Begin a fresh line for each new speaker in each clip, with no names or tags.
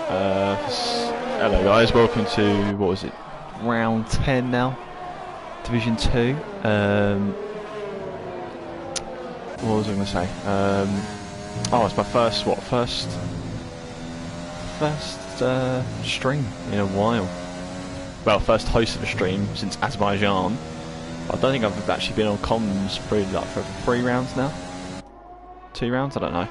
Hello guys, welcome to, what was it, round 10 now, Division 2. What was I going to say? Oh, it's my first stream in a while. Well, first host of a stream since Azerbaijan. I don't think I've actually been on comms probably like for 3 rounds now. 2 rounds, I don't know.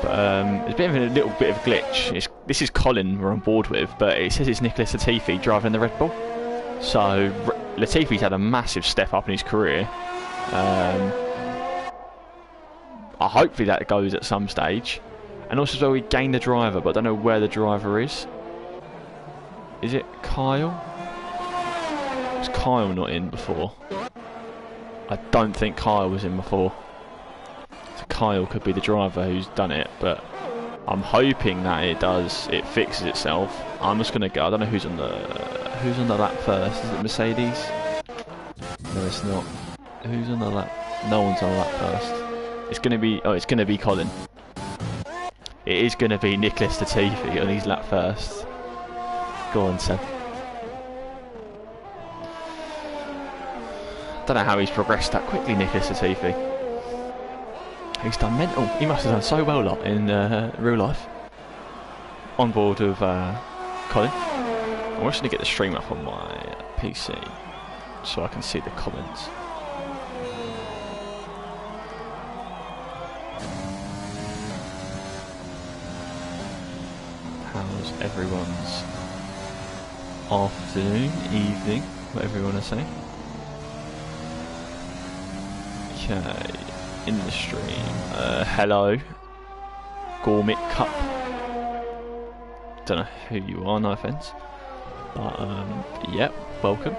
But it's been a little bit of a glitch. This is Colin we're on board with, but it says it's Nicholas Latifi driving the Red Bull. So Latifi's had a massive step up in his career. Hopefully that goes at some stage. And also as well we gained the driver, but I don't know where the driver is. Is it Kyle? Was Kyle not in before? I don't think Kyle was in before. So Kyle could be the driver who's done it, but I'm hoping that it fixes itself. I'm just gonna go. I don't know who's on the lap first. Is it Mercedes? No, it's not. Who's on the lap? No one's on the lap first. It's gonna be. Oh, it's gonna be Colin. It is gonna be Nicholas Latifi on his lap first. Go on, Seb. Don't know how he's progressed that quickly, Nicholas Latifi. He's done mental. He must have done so well lot in real life. On board with Colin. I'm just going to get the stream up on my PC so I can see the comments. How's everyone's afternoon, evening, whatever you want to say? Okay, in the stream. Hello, Gourmet Cup. Don't know who you are, no offence. But yep, welcome.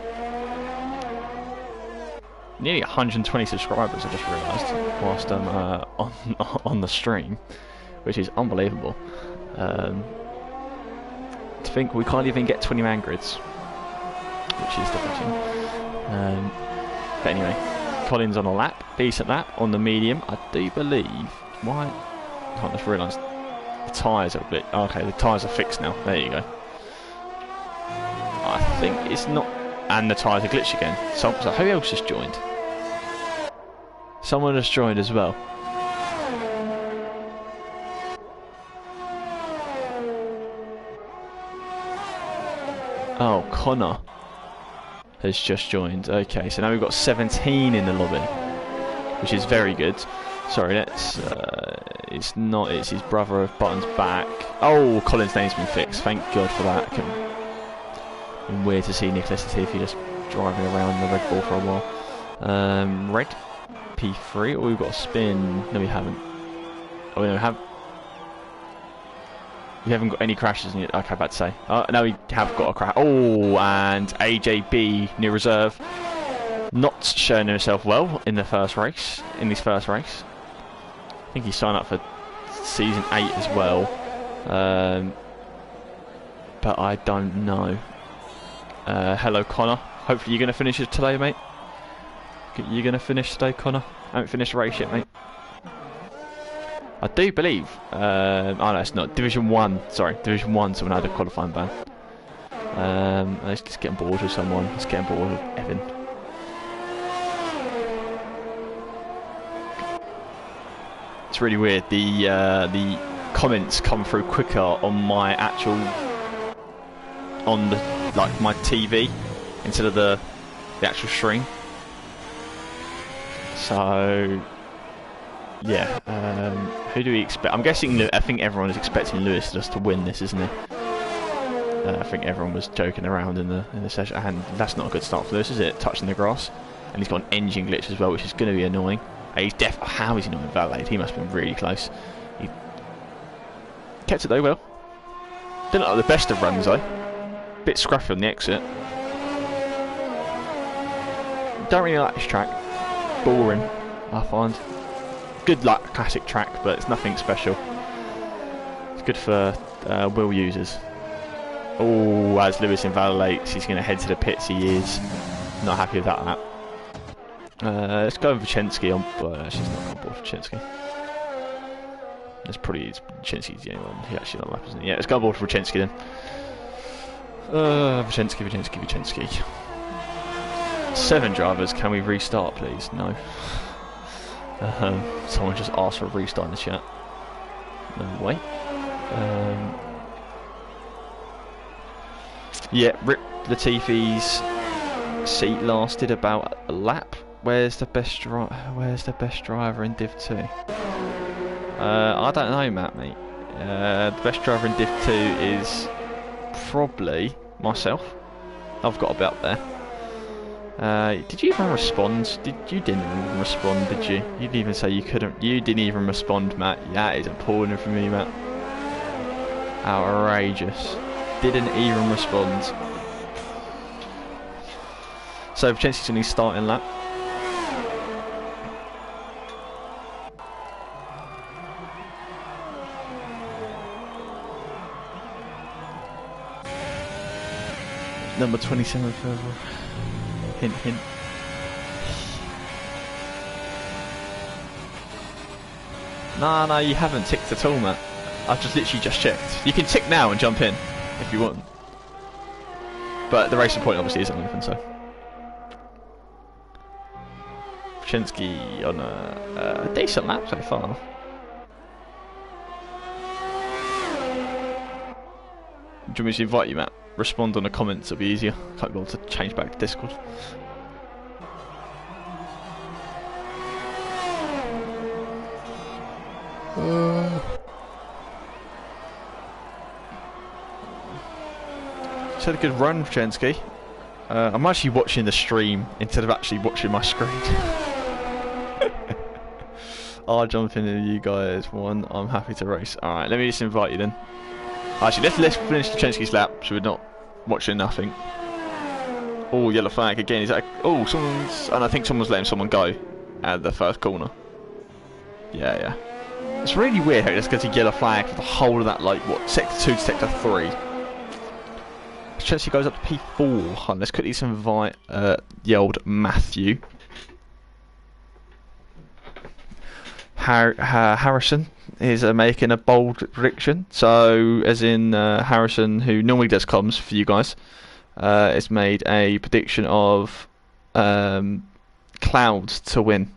Nearly 120 subscribers, I just realised, whilst I'm on the stream, which is unbelievable. To think we can't even get 20 man grids, which is depressing. But anyway, Colin's on a lap, decent lap on the medium. I do believe. Why? I can't just realise the tyres are a bit. Okay, the tyres are fixed now. There you go. I think it's not. And the tyres are glitched again. So who else has joined? Someone has joined as well. Oh, Connor has just joined. Okay, so now we've got 17 in the lobby, which is very good. Sorry, let's. It's not. It's his brother of Button's back. Oh, Colin's name's been fixed. Thank God for that. Been weird to see Nicholas Latifi just driving around the Red Bull for a while. Red P3. Oh, we've got a spin. No, we haven't. Oh, no, we have. We haven't got any crashes in it. Okay, about to say. No, we have got a crash. Oh, and AJB new reserve, not showing himself well in the first race. In his first race, I think he signed up for season 8 as well. But I don't know. Hello, Connor. Hopefully you're going to finish it today, mate. You're going to finish today, Connor. I haven't finished the race yet, mate. I do believe. Oh no, it's not Division 1. Sorry, Division 1. Someone had a qualifying ban. Let's just get on board with someone. Let's get on board with Evan. It's really weird. The comments come through quicker on my actual my TV instead of the actual stream. So. Yeah, who do we expect? I'm guessing. I think everyone is expecting Lewis just to win this, isn't he? I think everyone was joking around in the session, and that's not a good start for Lewis, is it? Touching the grass, and he's got an engine glitch as well, which is going to be annoying. He's how is he not invalidated? He must have been really close. He kept it though well. Didn't look like the best of runs though. Bit scruffy on the exit. Don't really like this track. Boring, I find. Good like classic track, but it's nothing special. It's good for wheel users. Oh, as Lewis invalidates, he's going to head to the pits. He is not happy with that lap. Let's go with Vachensky on. She's not on board Vachensky. It's probably Vachinski's the only one who actually on the lap, isn't he? Yeah, let's go aboard for Vachinski then. Vachinski. 7 drivers, can we restart please? No. Someone just asked for a restart in the chat. No way. Yeah, Rip Latifi's seat lasted about a lap. Where's the best driver in Div2? I don't know, Matt, mate. The best driver in Div2 is probably myself. I've got to be up there. Did you even respond? You didn't even respond, did you? You didn't even say you couldn't. You didn't even respond, Matt. That is appalling for me, Matt. Outrageous. Didn't even respond. So Vachinski's on his starting lap. Number 27 further. Hint, hint. No, you haven't ticked at all, Matt. I've just literally just checked. You can tick now and jump in if you want. But the racing point obviously isn't open, so. Vachinski on a decent lap so far. Do you want me to invite you, Matt? Respond on the comments, it'll be easier. Can't be able to change back to Discord. Just had a good run, Vachinski. I'm actually watching the stream instead of actually watching my screen. I'll jump in with you guys. I'm happy to race. Alright, let me just invite you then. Actually, let's finish Vachinski's lap so we're not watching nothing. Oh, yellow flag again. Is that? Oh, and I think someone's letting someone go at the first corner. Yeah. It's really weird how it just gets a yellow flag for the whole of that, like, what, sector 2 to sector 3. Vachinski goes up to P4. Let's quickly invite the old Matthew. Harrison is making a bold prediction. So, as in Harrison, who normally does comms for you guys, has made a prediction of Cloud to win.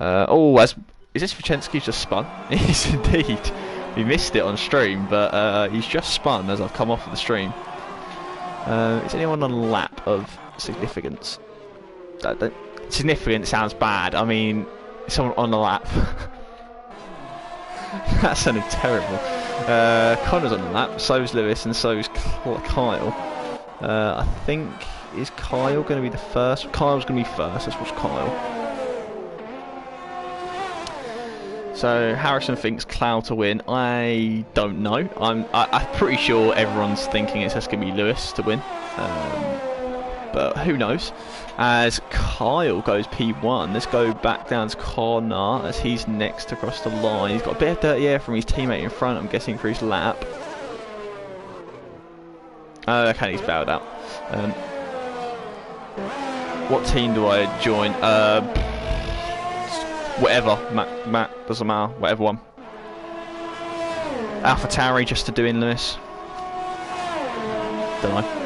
Is this Vachinski just spun? Yes, indeed. We missed it on stream, but he's just spun as I've come off of the stream. Is anyone on a lap of significance? Significant sounds bad. I mean, someone on the lap. That sounded terrible. Connor's on the lap, so's Lewis, and so's Kyle. I think, is Kyle going to be the first? Kyle's going to be first. Let's watch Kyle. So Harrison thinks Cloud to win. I don't know. I'm pretty sure everyone's thinking it's just going to be Lewis to win. But who knows? As Kyle goes P1, let's go back down to Connor as he's next across the line. He's got a bit of dirty air from his teammate in front, I'm guessing, for his lap. Okay, he's bailed out. What team do I join? Whatever, Matt, doesn't matter, whatever one. AlphaTauri just to do in Lewis. Don't know.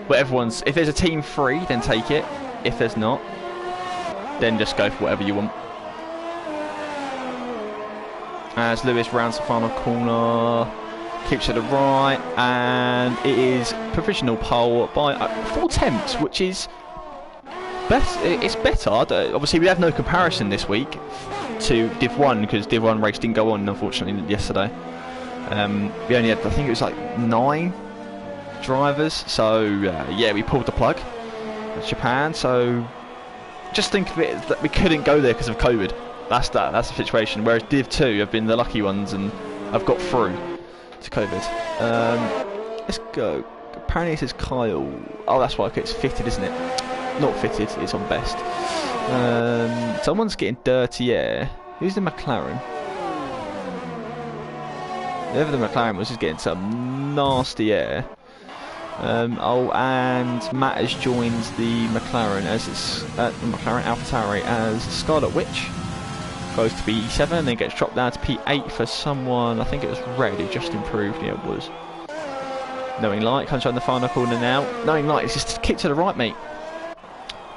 Whatever one's, if there's a team free, then take it. If there's not, then just go for whatever you want. As Lewis rounds the final corner, keeps to the right, and it is provisional pole by 4 tenths, which is it's better. Obviously, we have no comparison this week to Div1 because Div1 race didn't go on, unfortunately, yesterday. We only had, I think it was like 9 drivers. So yeah, we pulled the plug at Japan. So just think of it that we couldn't go there because of COVID. That's the situation. Whereas Div2 have been the lucky ones and have got through to COVID. Let's go. Apparently it says Kyle. Oh, that's why. Okay, it's fitted, isn't it? Not fitted, it's on best. Someone's getting dirty air. Who's the McLaren? Whoever the McLaren was is getting some nasty air. Oh, and Matt has joined the McLaren as it's the McLaren AlphaTauri as Scarlet Witch. goes to P7, then gets dropped down to P8 for someone, I think it was Red, who just improved. Yeah, it was. Knowing Light comes around the final corner now. Knowing Light is just keep to the right, mate.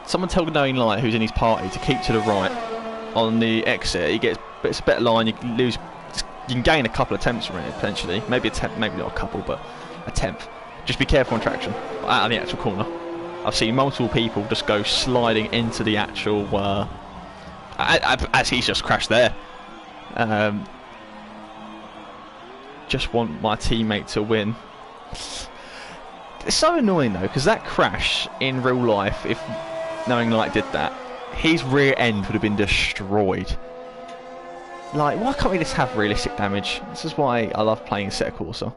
Someone tell Knowing Light, who's in his party, to keep to the right on the exit. He gets, but it's a better line. You can lose, you can gain a couple of attempts from it potentially. Maybe a tenth, maybe not a couple, but a tenth. Just be careful on traction out of the actual corner. I've seen multiple people just go sliding into the actual. As he's just crashed there. Just want my teammate to win. It's so annoying though, because that crash in real life, if Knowing Light did that, his rear end would have been destroyed. Like, why can't we just have realistic damage? This is why I love playing Assetto Corsa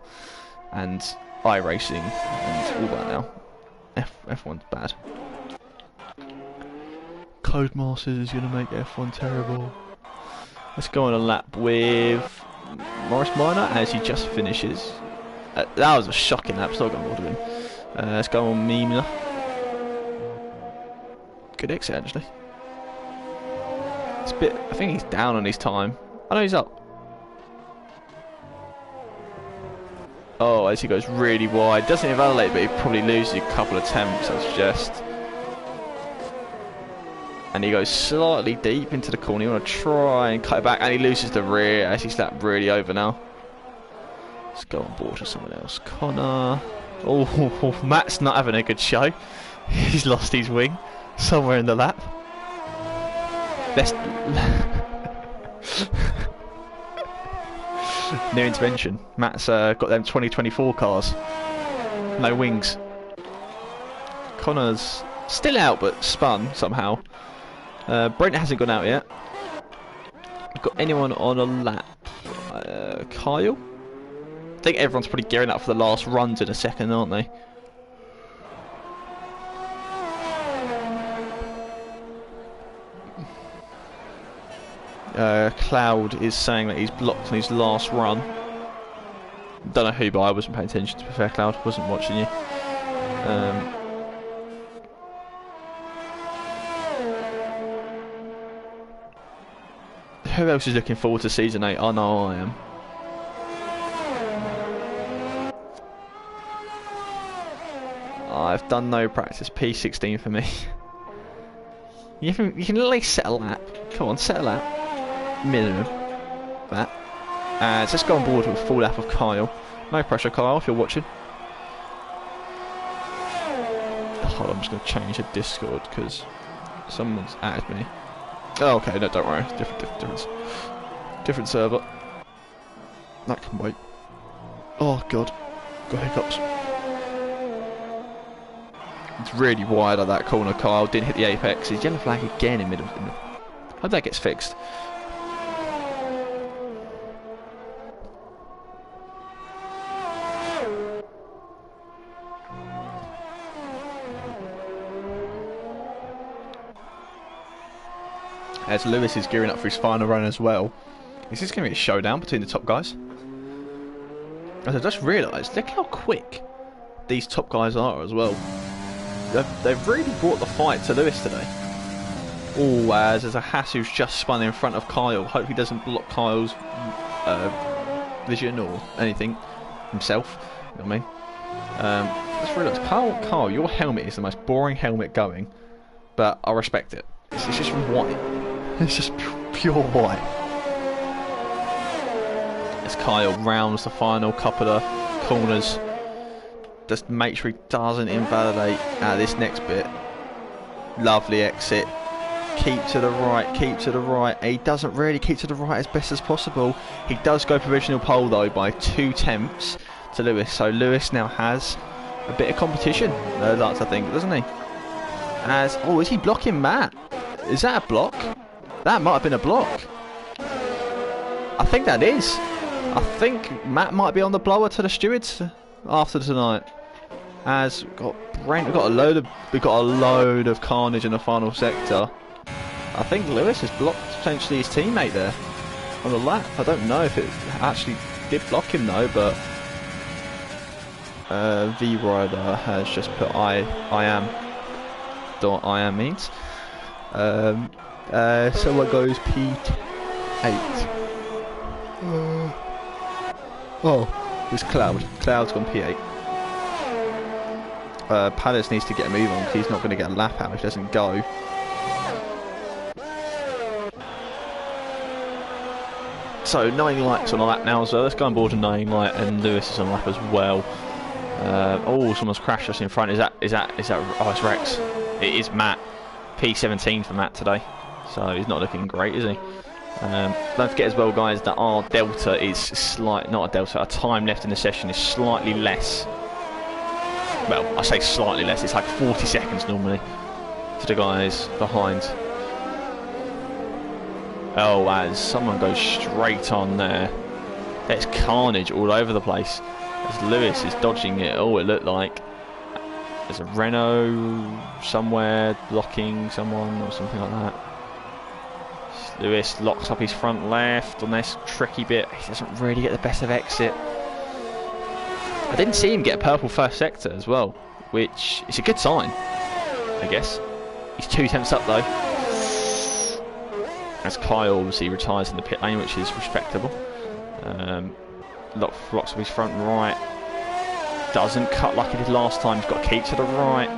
and iRacing and all that now. F1's bad. Codemasters is going to make F1 terrible. Let's go on a lap with Morris Minor as he just finishes. That was a shocking lap, still going to order him. Let's go on Mimla. Good exit actually. It's a bit, I think he's down on his time. I know he's up. Oh, as he goes really wide. Doesn't invalidate, but he probably loses a couple of attempts, I suggest. And he goes slightly deep into the corner. You want to try and cut it back, and he loses the rear as he's slapped really over now. Let's go on board with someone else. Connor. Oh, Matt's not having a good show. He's lost his wing somewhere in the lap. Best. New intervention. Matt's got them 2024 cars. No wings. Connor's still out, but spun somehow. Brent hasn't gone out yet. Got anyone on a lap? Kyle? I think everyone's probably gearing up for the last runs in a second, aren't they? Cloud is saying that he's blocked on his last run. Don't know who, but I wasn't paying attention, to be fair, Cloud. Wasn't watching you. Who else is looking forward to Season 8? I know I am. I've done no practice. P16 for me. You can at least set a lap. Come on, set a lap. Minimum. That. So let's go on board with a full lap of Kyle. No pressure, Kyle, if you're watching. Hold on, I'm just going to change the Discord because someone's added me. Oh, okay, no, don't worry. Different server. That can wait. Oh, God. Got hiccups. It's really wide at that corner, Kyle. Didn't hit the apex. His yellow flag again in middle. Hope that gets fixed. As Lewis is gearing up for his final run as well. Is this going to be a showdown between the top guys? As I just realised, look how quick these top guys are as well. They've really brought the fight to Lewis today. Oh, as there's a Haas who's just spun in front of Kyle. Hope he doesn't block Kyle's vision or anything himself. You know what I mean? Just realised, Kyle, your helmet is the most boring helmet going, but I respect it. It's just white. It's just pure white. As Kyle rounds the final couple of corners, just make sure he doesn't invalidate this next bit. Lovely exit. Keep to the right, keep to the right. He doesn't really keep to the right as best as possible. He does go provisional pole though by 2 tenths to Lewis. So Lewis now has a bit of competition, Lance, I think, doesn't he? As, oh, is he blocking Matt? Is that a block? That might have been a block. I think that is. I think Matt might be on the blower to the stewards after tonight. As we've got Brent, we've got a load of carnage in the final sector. I think Lewis has blocked potentially his teammate there on the lap. I don't know if it actually did block him though, but V Rider has just put I am. Don't I am means. So what goes P10?
P8. Oh, it's Cloud. Cloud's gone P8. Palace needs to get a move on because he's not going to get a lap out if he doesn't go. So Knowing Light's on a lap now, so let's go on board with Knowing Light, and Lewis is on a lap as well. Oh, someone's crashed us in front. Is that? Oh, it's Rex. It is Matt. P17 for Matt today, so he's not looking great, is he? Don't forget as well, guys, that our delta is our time left in the session is slightly less. Well, I say slightly less. It's like 40 seconds normally for the guys behind. Oh, as someone goes straight on there. There's carnage all over the place. As Lewis is dodging it. Oh, it looked like there's a Renault somewhere blocking someone or something like that. Lewis locks up his front left on this tricky bit. He doesn't really get the best of exit. I didn't see him get a purple first sector as well, which is a good sign, I guess. He's 2 tenths up though. As Kyle obviously retires in the pit lane, which is respectable. Locks up his front right. Doesn't cut like he did last time. He's got to keep to the right.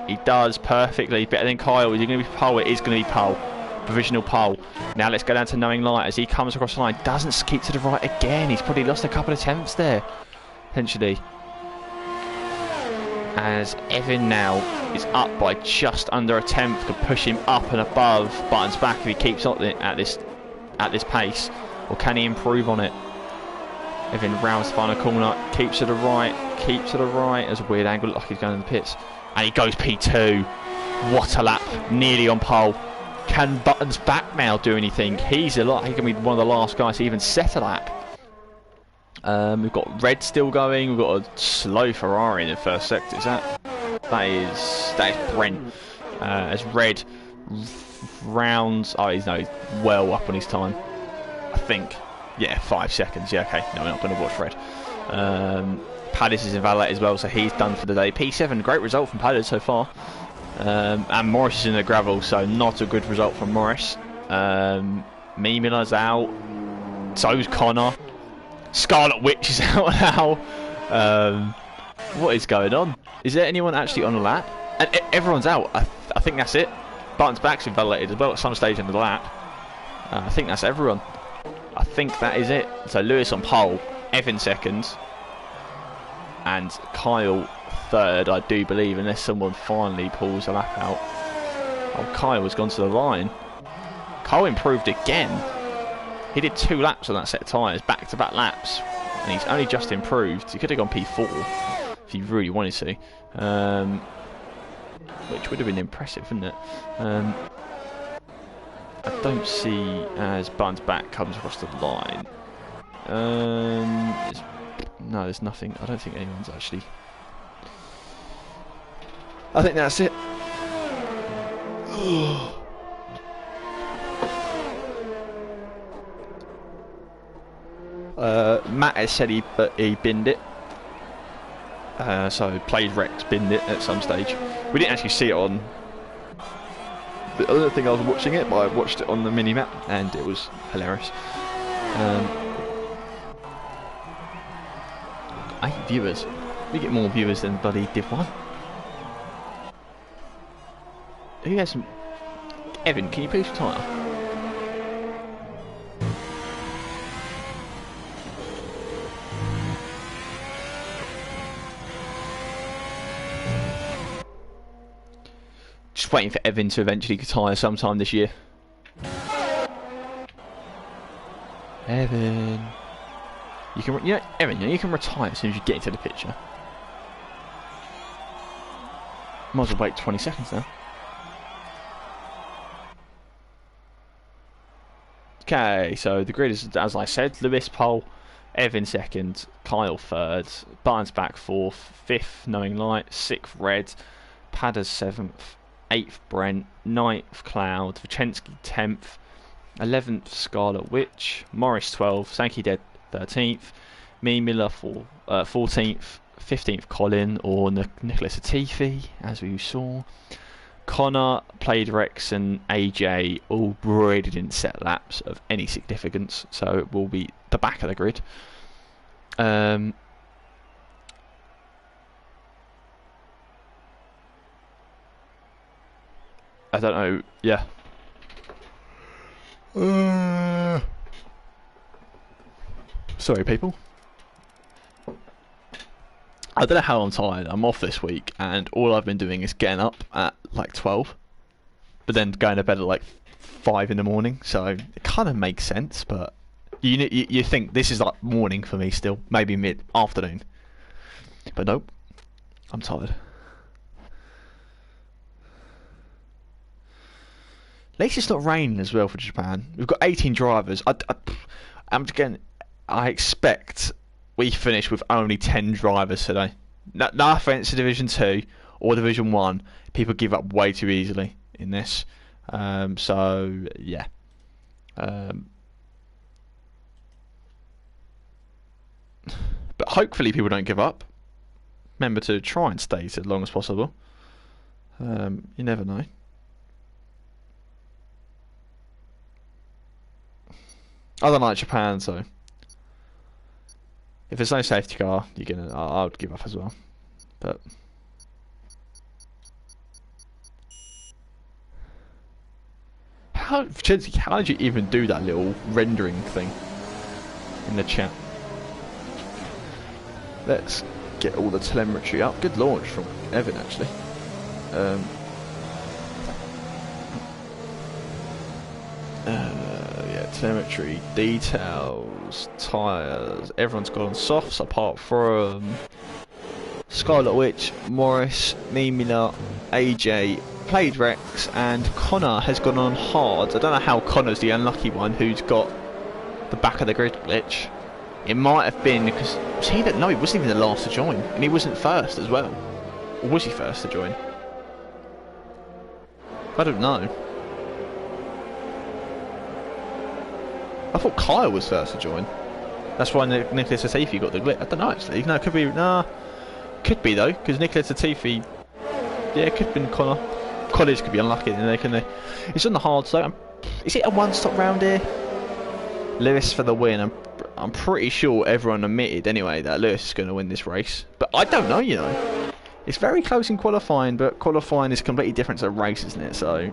He does perfectly. Better than Kyle. Is he going to be pole? It is going to be pole. Provisional pole. Now let's go down to Knowing Light as he comes across the line. Doesn't keep to the right again. He's probably lost a couple of tenths there, potentially. As Evan now is up by just under a tenth, could push him up and above Buttons back if he keeps on at this pace, or can he improve on it? Evan rounds the final corner, keeps to the right. There's a weird angle, like he's going in the pits, and he goes P2. What a lap, nearly on pole. Can Buttons back now do anything? He can be one of the last guys to even set a lap. We've got Red still going. We've got a slow Ferrari in the first sector. That is Brent. As Red rounds. Oh, he's well up on his time, I think. Yeah, 5 seconds. Yeah, okay. No, we're not going to watch Red. Padis is invalid as well, so he's done for the day. P7, great result from Padis so far. And Morris is in the gravel, so not a good result from Morris. Miller's out. So's Connor. Scarlet Witch is out now. What is going on? Is there anyone actually on the lap? And everyone's out. I think that's it. Buttons back's invalidated as well at some stage in the lap. I think that's everyone. I think that is it. So Lewis on pole, Evan second, and Kyle third, I do believe, unless someone finally pulls a lap out. Oh, Kyle has gone to the line. Kyle improved again. He did 2 laps on that set of tyres, back-to-back laps, and he's only just improved. He could have gone P4 if he really wanted to, which would have been impressive, wouldn't it? I don't see as Buttons back comes across the line. No, there's nothing. I don't think anyone's actually. I think that's it. Matt has said he binned it. So played Rex binned it at some stage. We didn't actually see it on the other thing I was watching it, but I watched it on the mini-map and it was hilarious. 8 viewers. We get more viewers than bloody Div1. Who has some... Evan, can you please retire? Just waiting for Evan to eventually retire sometime this year. Evan, you can, Evan, you can retire as soon as you get into the picture. Might as well wait 20 seconds now. Okay, so the grid is, as I said, Lewis pole, Evan second, Kyle third, Barnes back fourth, fifth Knowing Light, 6th Red, Padders 7th, 8th Brent, 9th Cloud, Vachensky 10th, 11th Scarlet Witch, Morris 12th, Sankey Dead 13th, me Miller 14th, 15th Colin or Nicholas Atifi, as we saw, Connor, played Rex and AJ all really didn't set laps of any significance, so it will be the back of the grid. I don't know, yeah. Sorry people. I don't know how I'm tired. I'm off this week and all I've been doing is getting up at like 12 but then going to bed at like 5 in the morning, so it kind of makes sense, but you think this is like morning for me still, maybe mid-afternoon, but nope, I'm tired. At least it's not raining as well for Japan. We've got 18 drivers. I expect we finish with only 10 drivers today. No offence to Division 2 or Division 1. People give up way too easily in this. So, yeah. But hopefully people don't give up. Remember to try and stay as long as possible. You never know. I don't like Japan, so if there's no safety car, I would give up as well. But how did you even do that little rendering thing in the chat? Let's get all the telemetry up. Good launch from Evan, actually. Yeah, telemetry, details, tyres. Everyone's gone on softs apart from Scarlet Witch, Morris, Mimila, AJ, played Rex, and Connor has gone on hard. I don't know how Connor's the unlucky one who's got the back of the grid glitch. It might have been because no, he wasn't even the last to join, and he wasn't first as well. Or was he first to join? I don't know. I thought Kyle was first to join. That's why Nicholas Latifi got the glitch. I don't know actually. No, it could be. Nah, could be though, because Nicholas Latifi. Yeah, it could have been Connor. College could be unlucky, and it's on the hard side. Is it a one-stop round here? Lewis for the win. I'm pretty sure everyone admitted anyway that Lewis is going to win this race, but I don't know. You know, it's very close in qualifying, but qualifying is completely different to a race, isn't it? So,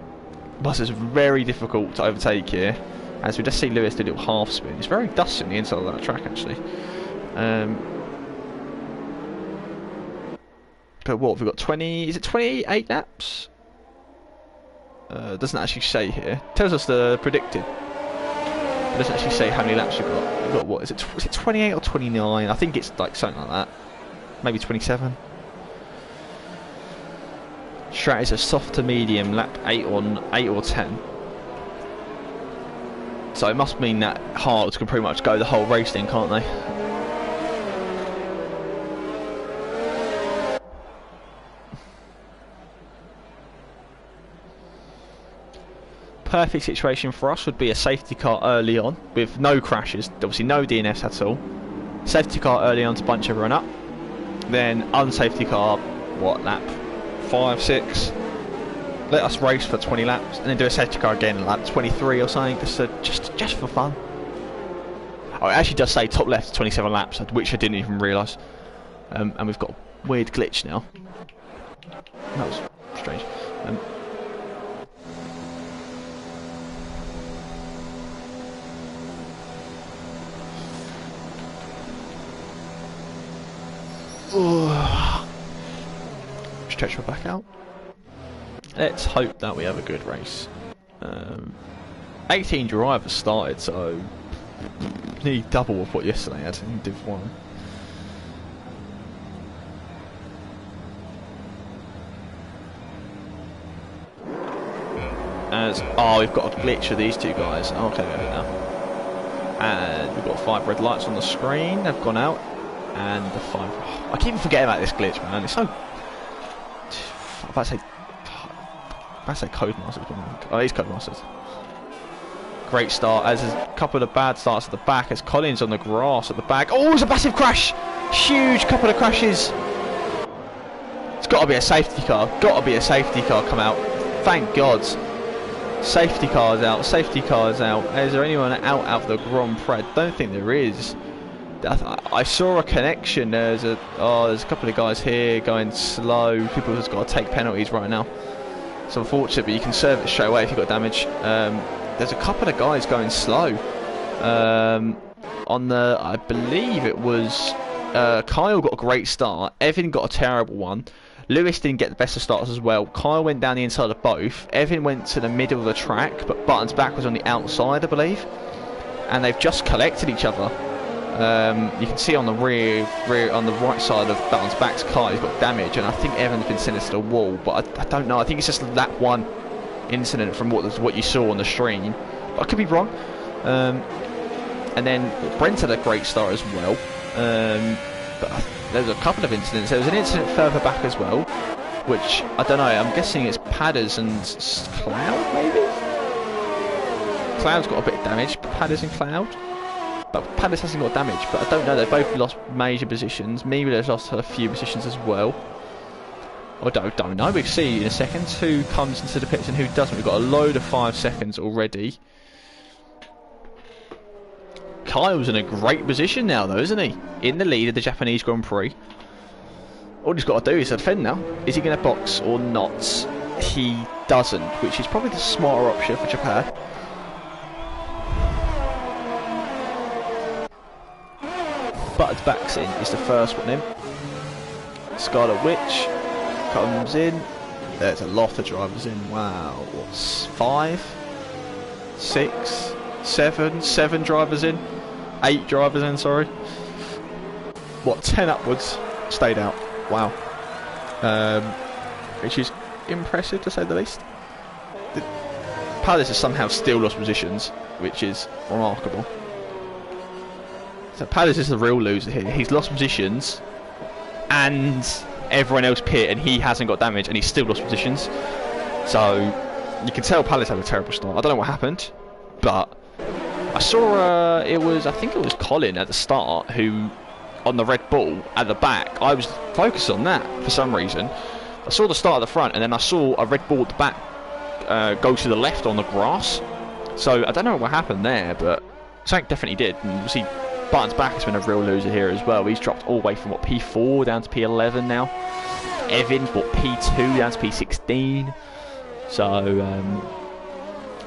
plus it's very difficult to overtake here. As we just see Lewis do a little half spin. It's very dusty on the inside of that track actually. But what have we got? 20? Is it 28 laps? Doesn't actually say here. Tells us the predicted. It doesn't actually say how many laps you've got. You've got what? Is it 28 or 29? I think it's like something like that. Maybe 27. Strat is a soft to medium, lap 8 or 10. So it must mean that hards can pretty much go the whole race then, can't they? Perfect situation for us would be a safety car early on with no crashes, obviously no DNFs at all. Safety car early on to bunch everyone up. Then unsafety car, what, lap 5, 6? Let us race for 20 laps and then do a safety car again like 23 or something, just for fun. Oh, it actually does say top left 27 laps, which I didn't even realise. And we've got a weird glitch now. That was strange. Stretch her back out. Let's hope that we have a good race. 18 drivers started, so nearly double of what yesterday had in Div 1. We've got a glitch with these two guys. Oh, okay, we have it now. And we've got 5 red lights on the screen. They've gone out. And the 5... I keep forgetting about this glitch, man. It's so... I'm about to say Codemasters. Oh, it is Codemasters. Great start, as there's a couple of bad starts at the back, as Collins on the grass at the back. Oh, it's a massive crash! Huge couple of crashes. It's got to be a safety car. Got to be a safety car come out. Thank God. Safety cars out, safety cars out. Is there anyone out of the Grand Prix? I don't think there is. I saw a connection. There's a couple of guys here going slow. People have got to take penalties right now. It's unfortunate, but you can serve it straight away if you've got damage. There's a couple of guys going slow. On the, I believe it was Kyle got a great start. Evan got a terrible one. Lewis didn't get the best of starts as well. Kyle went down the inside of both. Evan went to the middle of the track, but Buttons back was on the outside, I believe. And they've just collected each other. You can see on the rear on the right side of Buttons back's car, he's got damage, and I think Evan's been sent to the wall. But I don't know. I think it's just that one incident from what you saw on the stream. But I could be wrong. And then Brent had a great start as well. But there's a couple of incidents. There was an incident further back as well, which I don't know. I'm guessing it's Padders and Cloud, maybe. Cloud's got a bit of damage, but Padders and Cloud. But Padders hasn't got damage. But I don't know. They both lost major positions. Maybe they've lost a few positions as well. I don't know. We'll see in a second who comes into the pits and who doesn't. We've got a load of 5 seconds already. Kyle's in a great position now, though, isn't he? In the lead of the Japanese Grand Prix. All he's got to do is defend now. Is he going to box or not? He doesn't, which is probably the smarter option for Japan. Buttons backs in is the first one in. Scarlet Witch comes in. There's a lot of drivers in. Wow, what's 5, 6, 7 drivers in? 8 drivers in, sorry. What, 10 upwards stayed out. Wow. Which is impressive, to say the least. Palace has somehow still lost positions, which is remarkable. So Palace is the real loser here. He's lost positions, and everyone else pit, and he hasn't got damage, and he's still lost positions. So you can tell Palace had a terrible start. I don't know what happened, but I saw I think it was Colin at the start who, on the Red Bull at the back, I was focused on that for some reason. I saw the start at the front, and then I saw a Red Bull at the back go to the left on the grass. So I don't know what happened there, but something definitely did. And you see Buttons back has been a real loser here as well. He's dropped all the way from what, P4 down to P11 now. Evan's what, P2 down to P16. So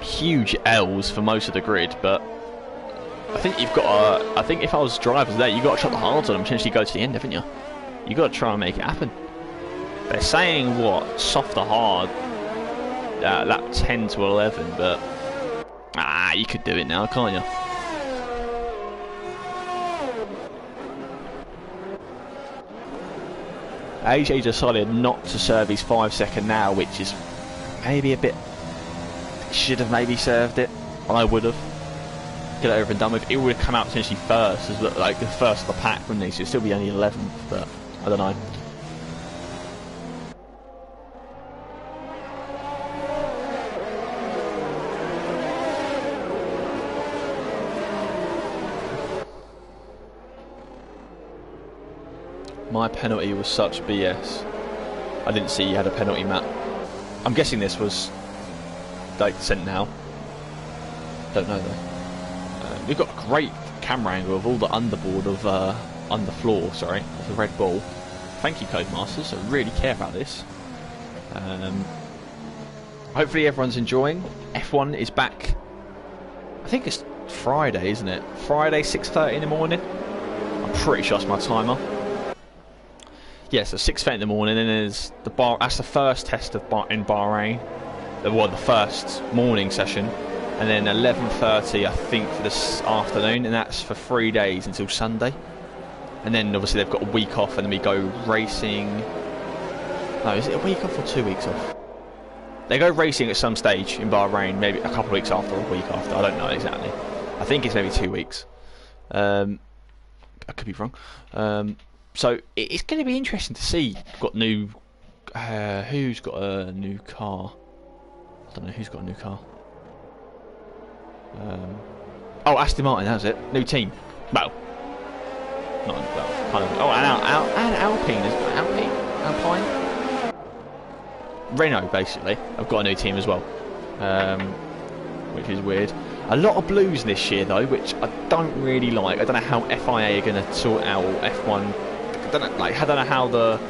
huge L's for most of the grid, but I think you've got to, I think if I was drivers there, you've got to shot the hards on them, potentially go to the end, haven't you? You've got to try and make it happen. They're saying, what, soft or hard, lap 10 to 11, but you could do it now, can't you? AJ decided not to serve his 5 second now, which is maybe a bit, should have maybe served it. I would have. Get it over and done with. It would have come out potentially first, as like the first of the pack, wouldn't he? So it'd still be only 11th, but I don't know. My penalty was such BS. I didn't see you had a penalty, Matt. I'm guessing this was like sent now. Don't know though. We've got a great camera angle of all the underboard of underfloor, sorry, of the Red Bull. Thank you, Codemasters. I really care about this. Hopefully everyone's enjoying. F1 is back. I think it's Friday, isn't it? Friday, 6:30 in the morning. I'm pretty sure that's my timer. Yeah, so 6:30 in the morning, and there's the bar. That's the first test of in Bahrain. Well, the first morning session. And then 11:30, I think, for this afternoon, and that's for 3 days until Sunday. And then obviously they've got a week off, and then we go racing. No, is it a week off or 2 weeks off? They go racing at some stage in Bahrain, maybe a couple of weeks after, or a week after. I don't know exactly. I think it's maybe 2 weeks. I could be wrong. So it's going to be interesting to see. Got new. Who's got a new car? I don't know who's got a new car. Oh, Aston Martin has it. New team. Well, not well, kind of. Oh, and Alpine is Alpine. Renault basically have got a new team as well, which is weird. A lot of blues this year though, which I don't really like. I don't know how FIA are going to sort out F1. I don't know how the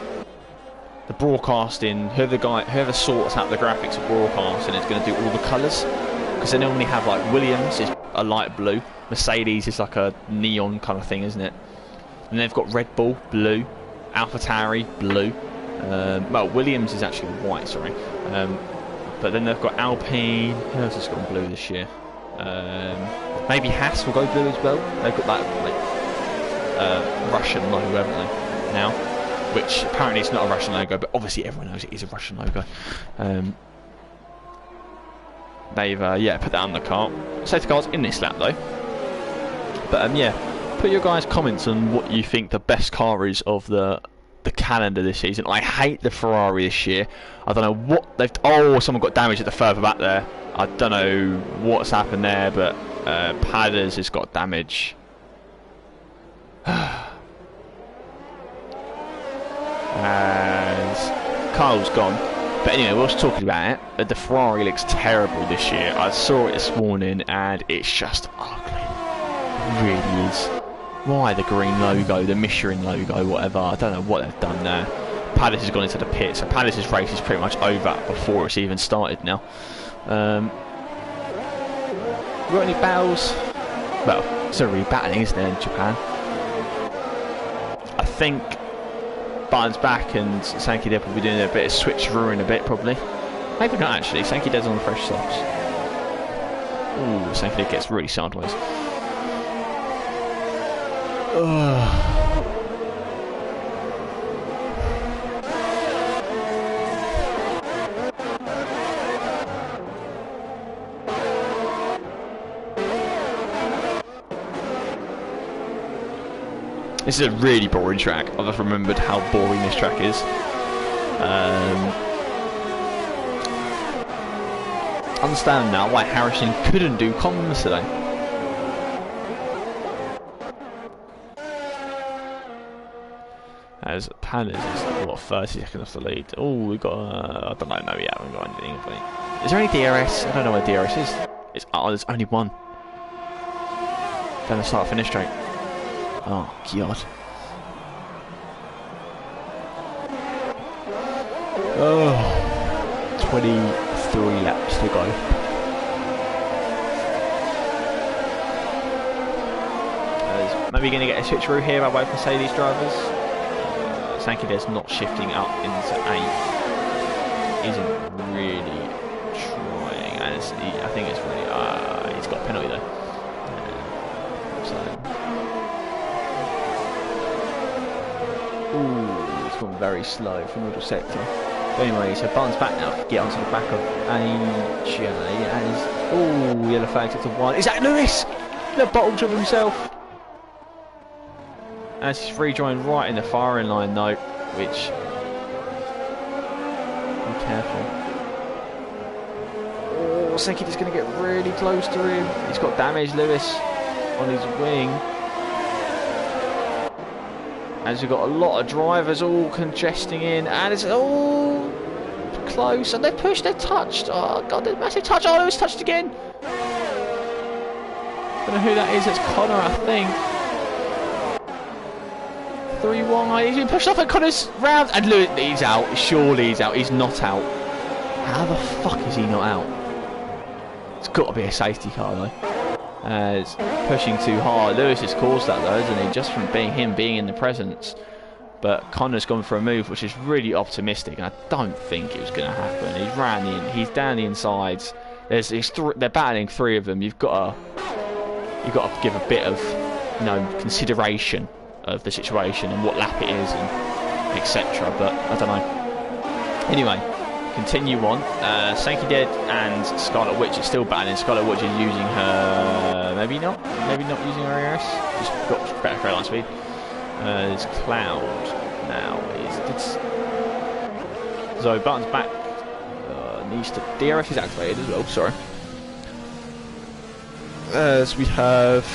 broadcasting, whoever sorts out the graphics of broadcasting is going to do all the colours, because they normally have like Williams is a light blue, Mercedes is like a neon kind of thing, isn't it? And they've got Red Bull blue, AlphaTauri blue. Well, Williams is actually white, sorry. But then they've got Alpine. Who else has gone blue this year? Maybe Haas will go blue as well. They've got that like Russian logo, haven't they? Now, which apparently it's not a Russian logo, but obviously everyone knows it is a Russian logo. They've yeah, put that on the car. Safety cars in this lap though. But yeah, put your guys' comments on what you think the best car is of the calendar this season. I hate the Ferrari this year. I don't know what they've... Oh, someone got damaged at the further back there. I don't know what's happened there, but Padders has got damage. And Kyle's gone. But anyway, we was talking about it. The Ferrari looks terrible this year. I saw it this morning and it's just ugly. It really is. Why the green logo, the Michelin logo, whatever. I don't know what they've done there. Palace has gone into the pit, so Palace's race is pretty much over before it's even started now. Got any battles? Well, it's not really battling, isn't there, in Japan? I think Button's back and Sankey Dead will be doing a bit of switcheroo in a bit, probably. Maybe not actually. Sankey Dead's on the fresh softs. Ooh, Sankey Dead gets really sideways. This is a really boring track. I've just remembered how boring this track is. Understand now why Harrison couldn't do comms today. As Palace is what, 30 seconds off the lead. Oh, we got I don't know. No, we haven't got anything funny. Is there any DRS? I don't know where DRS is. It's there's only one. Then the start finish straight. Oh god. Oh, 23 laps to go. Maybe going to get a switcheroo here by both Mercedes drivers. Sankey Dead's not shifting up into 8th. Isn't really trying, and I think it's really. He's got a penalty though. Ooh, it's gone very slow from middle sector. But anyway, so Barnes back now to get onto the back of AJ, and yellow flag to 1. Is that Lewis? The bottle to himself. As he's rejoined right in the firing line though, which... Be careful. Oh, Senki is going to get really close to him. He's got damage, Lewis, on his wing. As we've got a lot of drivers all congesting in, and it's all close, and they've pushed, they've touched. Oh god, there's massive touch. Oh, Lewis touched again. Don't know who that is. It's Connor, I think. 3 wide. He's been pushed off, and Connor's round, and Lewis, he's out. Surely he's out. He's not out. How the fuck is he not out? It's got to be a safety car though. It's pushing too hard. Lewis has caused that though, hasn't he? Just from being in the presence. But Connor's gone for a move which is really optimistic, and I don't think it was going to happen. He's ran in. He's down the insides. They're battling 3 of them. You've got to give a bit of, consideration of the situation and what lap it is and etc. But I don't know. Anyway. Continue on. Sankey Dead and Scarlet Witch are still battling. Scarlet Witch is using her... Maybe not using her ARS. Just got better line speed. There's Cloud now. So Button's back. Needs to... DRS is activated as well, sorry. As we have...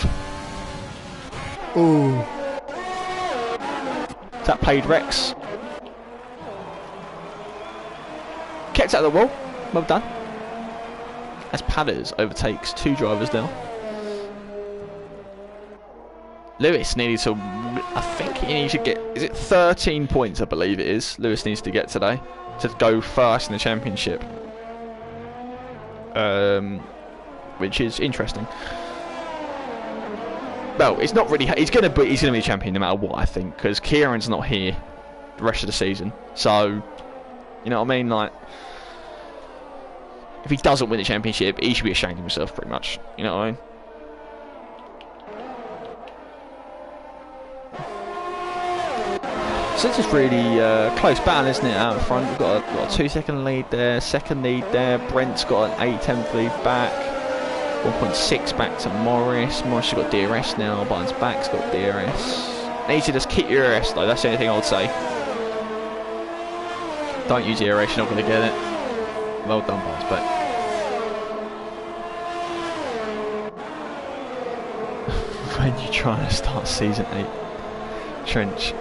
Ooh. Is that played Rex? kept out of the wall. Well done. As Padders overtakes 2 drivers now. Lewis needed to, I think he should get, is it 13 points I believe it is, Lewis needs to get today to go first in the championship. Which is interesting. Well, it's not really, he's going to be a champion no matter what, I think, because Kieran's not here the rest of the season. So, you know what I mean? Like, if he doesn't win the championship, he should be ashamed of himself, pretty much. You know what I mean? So this is really close battle, isn't it, out in front? We've got a 2-second lead there, second lead there. Brent's got an 8/10 lead back. 1.6 back to Morris. Morris has got DRS now. Buttons back's got DRS. Need to just keep your DRS though, that's the only thing I would say. Don't use DRS, you're not going to get it. Well done, Buttons back. When you try to start season 8, Trench.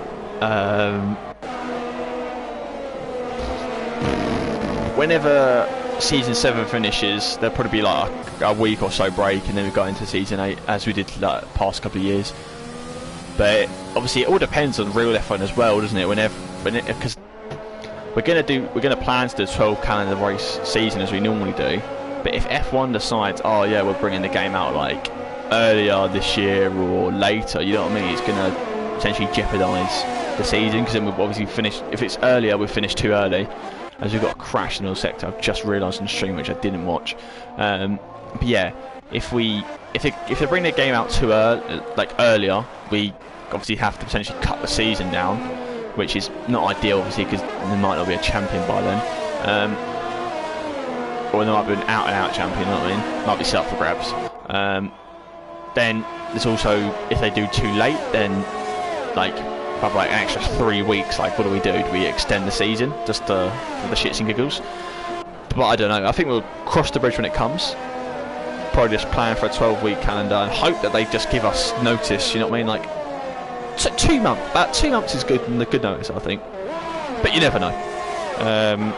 Whenever season 7 finishes, there'll probably be like a week or so break, and then we go into season 8 as we did like the past couple of years. But obviously, it all depends on real F1 as well, doesn't it? Because we're gonna plan to do a 12 calendar race season as we normally do. But if F1 decides, oh yeah, we're bringing the game out like earlier this year or later, you know what I mean? It's gonna potentially jeopardise the season, because then we've obviously finished. If it's earlier, we've finished too early, as we've got a crash in the sector. I've just realised on the stream, which I didn't watch. But yeah, if they bring the game out too early, like earlier, we obviously have to potentially cut the season down, which is not ideal, obviously, because there might not be a champion by then, or there might be an out-and-out champion. You know what I mean? Might be set up for grabs. Then there's also, if they do too late, then like probably like an extra 3 weeks. Like, what do? Do we extend the season just for the shits and giggles? But I don't know. I think we'll cross the bridge when it comes. Probably just plan for a 12-week calendar and hope that they just give us notice. You know what I mean? Like 2 months. About 2 months is good notice, I think. But you never know.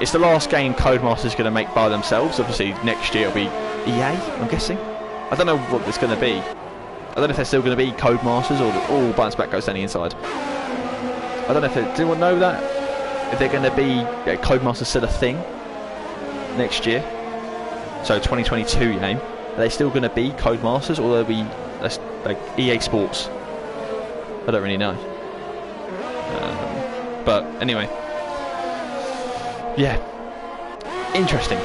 It's the last game Codemasters going to make by themselves. Obviously, next year it'll be EA. I'm guessing. I don't know what it's going to be. I don't know if they're still going to be Codemasters or all Buttons back goes down the inside. I don't know if do anyone know that? If they're going to be Codemasters still a thing next year? So 2022 game. Are they still going to be Codemasters, or they'll be like EA Sports? I don't really know. But anyway, yeah, interesting.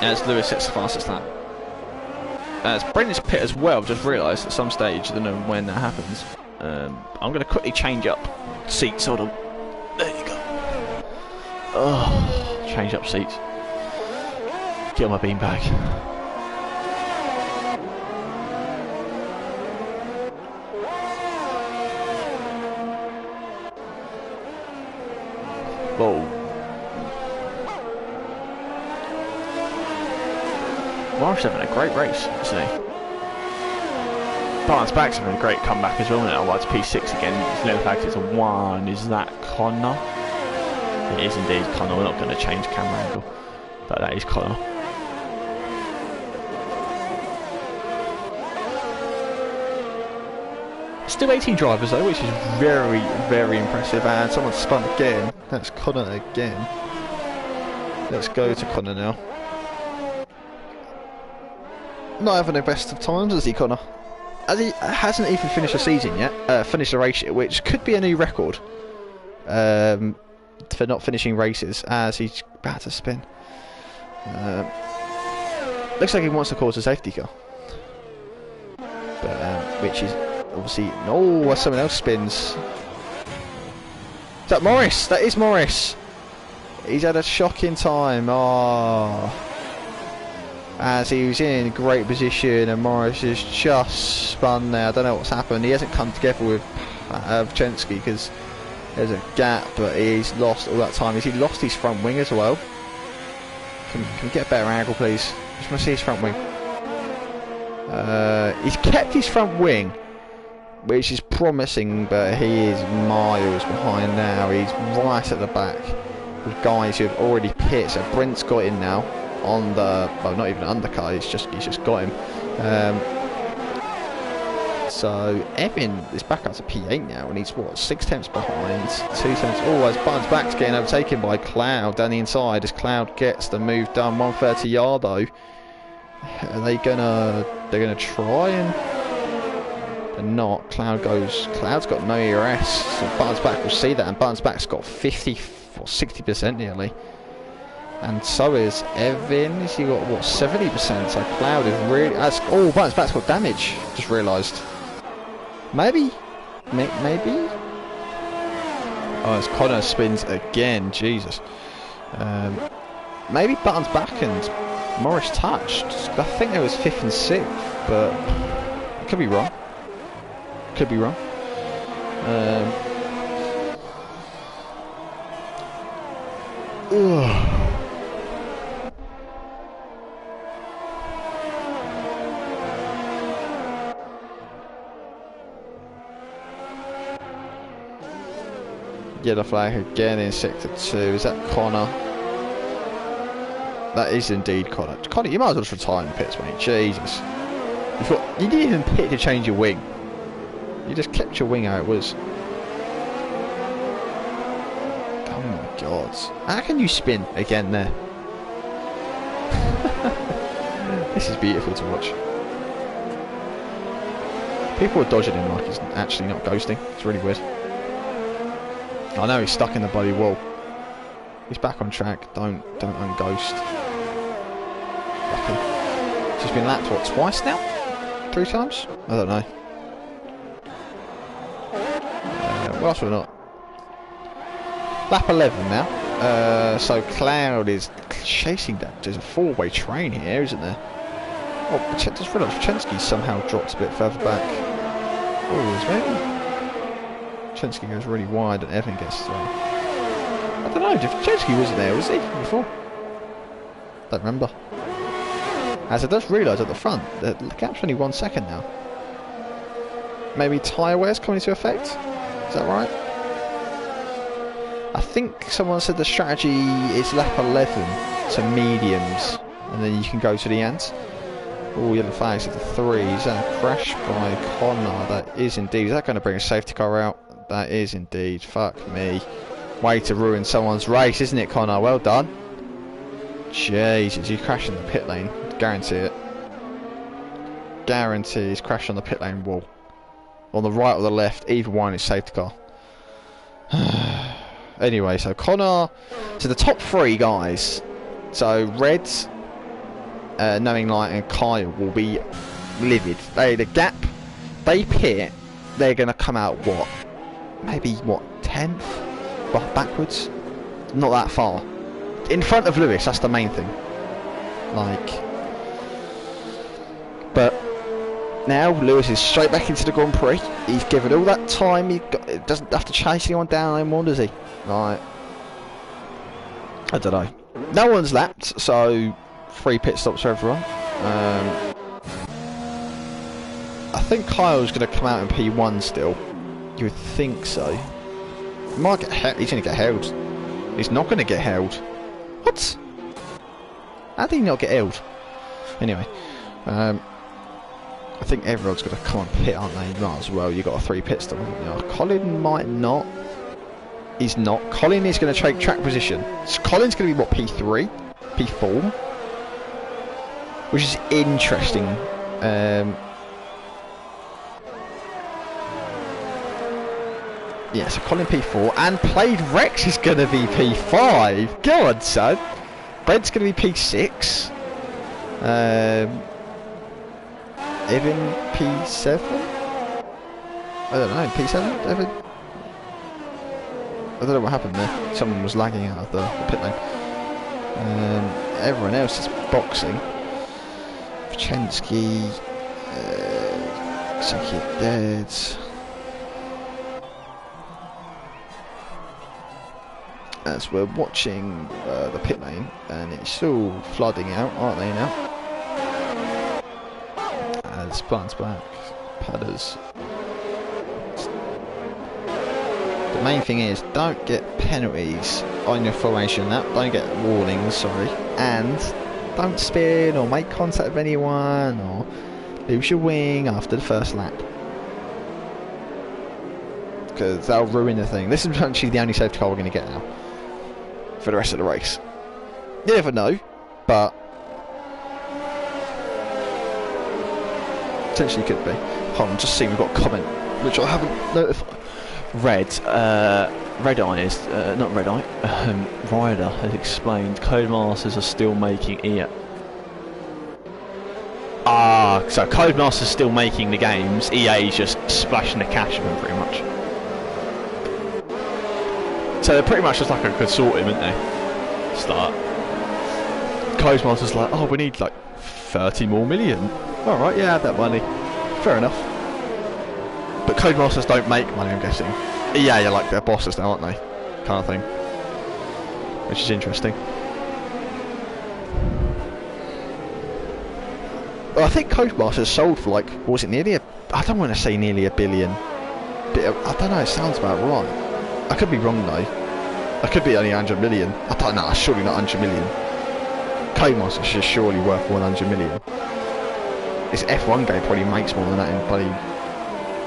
As Lewis sets the fastest lap. As Brendan's pit as well, just realised at some stage, I don't know when that happens. I'm going to quickly change up seats, hold on. There you go. Oh, change up seats. Get on my beanbag. Whoa. Morris having a great race, isn't he? Barnes back's having a great comeback as well now. Well, it's P6 again. It's no fact it's a 1. Is that Connor? It is indeed Connor. We're not going to change camera angle, but that is Connor. Still 18 drivers though, which is very, very impressive. And someone spun again. That's Connor again. Let's go to Connor now. Not having the best of times, is he, Connor? As he hasn't even finished the season yet. Finished the race, which could be a new record for not finishing races. As he's about to spin. Looks like he wants to cause a safety car, but which is obviously someone else spins. Is that Morris? That is Morris. He's had a shocking time. As he was in great position, and Morris has just spun there. I don't know what's happened. He hasn't come together with Chensky because there's a gap, but he's lost all that time. Has he lost his front wing as well? Can we get a better angle, please? Just want to see his front wing. He's kept his front wing, which is promising, but he is miles behind now. He's right at the back. with guys who have already pit. So Brent's got in now on the, well, not even an undercut, he's just got him. So Evan is back up to P8 now, and he's what, 6 tenths behind, 2 tenths. Oh, as Buttons back's getting overtaken by Cloud down the inside as Cloud gets the move done. 130 yard though. Are they gonna? They're gonna try and. They're not. Cloud's got no ERS. So Buttons back will see that, and Buttons back's got 50 or 60% nearly. And so is Evan. He got what, 70%? So Cloud is really. Oh, Buttons back's got damage. Just realised. Maybe. Oh, as Connor spins again. Jesus. Maybe Buttons back and Morris touched. I think it was 5th and 6th, but I could be wrong. Could be wrong. Yellow flag again in sector 2. Is that Connor? That is indeed Connor. Connor, you might as well just retire in the pits, mate. Jesus. You didn't even pit to change your wing. You just kept your wing how it was. Oh my god. How can you spin again there? This is beautiful to watch. People are dodging him like he's actually not ghosting. It's really weird. I know he's stuck in the bloody wall. He's back on track. Don't unghost. Lucky. She's been lapped what, twice now? 3 times? I don't know. What else we're not? Lap 11 now. So Cloud is chasing that. There's a 4-way train here, isn't there? Oh, just realised Chensky somehow dropped a bit further back. Oh, is maybe Chensky goes really wide and Evan gets through. I don't know, Chensky wasn't there, was he, before? Don't remember. As I just realised at the front, the gap's only 1 second now. Maybe tyre wear's coming into effect? Is that right? I think someone said the strategy is lap 11 to mediums, and then you can go to the ends. Oh, yellow flags at the 3. Is that a crash by Connor? That is indeed. Is that going to bring a safety car out? That is indeed. Fuck me. Way to ruin someone's race, isn't it, Connor? Well done. Jesus, he's crashing the pit lane. Guarantee it. Guarantee he's crashed on the pit lane wall. On the right or the left, either one is safety car. Anyway, so Connor. So the top 3 guys. So Reds, Knowing Light and Kyle will be livid. The gap, they pit, they're going to come out what? Maybe what, 10th? Well, backwards? Not that far. In front of Lewis, that's the main thing. Like, but now Lewis is straight back into the Grand Prix. He's given all that time. He doesn't have to chase anyone down anymore, does he? Like, I don't know. No one's lapped, so 3 pit stops for everyone. I think Kyle's going to come out in P1 still. You would think so. He might get he's going to get held. He's not going to get held. What? How did he not get held? Anyway, I think everyone's going to come on pit, aren't they? You might as well. You've got a 3 pit stop, haven't you? Colin might not. He's not. Colin is going to take track position. So Colin's going to be what, P3? P4? Which is interesting. Yeah, so Colin P4 and Played Rex is going to be P5. Go on, son. Brent's going to be P6. Evan P7? I don't know, P7? Evan? I don't know what happened there. Someone was lagging out of the pit lane. Everyone else is boxing. Vachensky, Saki dead. As we're watching the pit lane, and it's still flooding out, aren't they now? As plants back, padders. The main thing is, don't get penalties on your formation lap, don't get warnings, sorry, and don't spin or make contact with anyone or lose your wing after the first lap. Because that'll ruin the thing. This is actually the only safety car we're going to get now for the rest of the race. You never know, but potentially could be. Hold on, just see, we've got a comment which I haven't notified. Red Eye is not Red Eye. Ryder has explained Codemasters are still making EA. So Codemasters still making the games. EA is just splashing the cash of them pretty much. So they're pretty much just like a consortium, aren't they? It's like Codemasters like, oh, we need like 30 more million. All right, yeah, have that money. Fair enough. But Codemasters don't make money, I'm guessing. EA are like their bosses now, aren't they? Kind of thing. Which is interesting. Well, I think Codemasters sold for like, what was it, nearly a... I don't want to say nearly $1 billion. I don't know, it sounds about right. I could be wrong though. I could be only 100 million. I don't know, surely not 100 million. Codemasters is surely worth 100 million. This F1 game probably makes more than that in bloody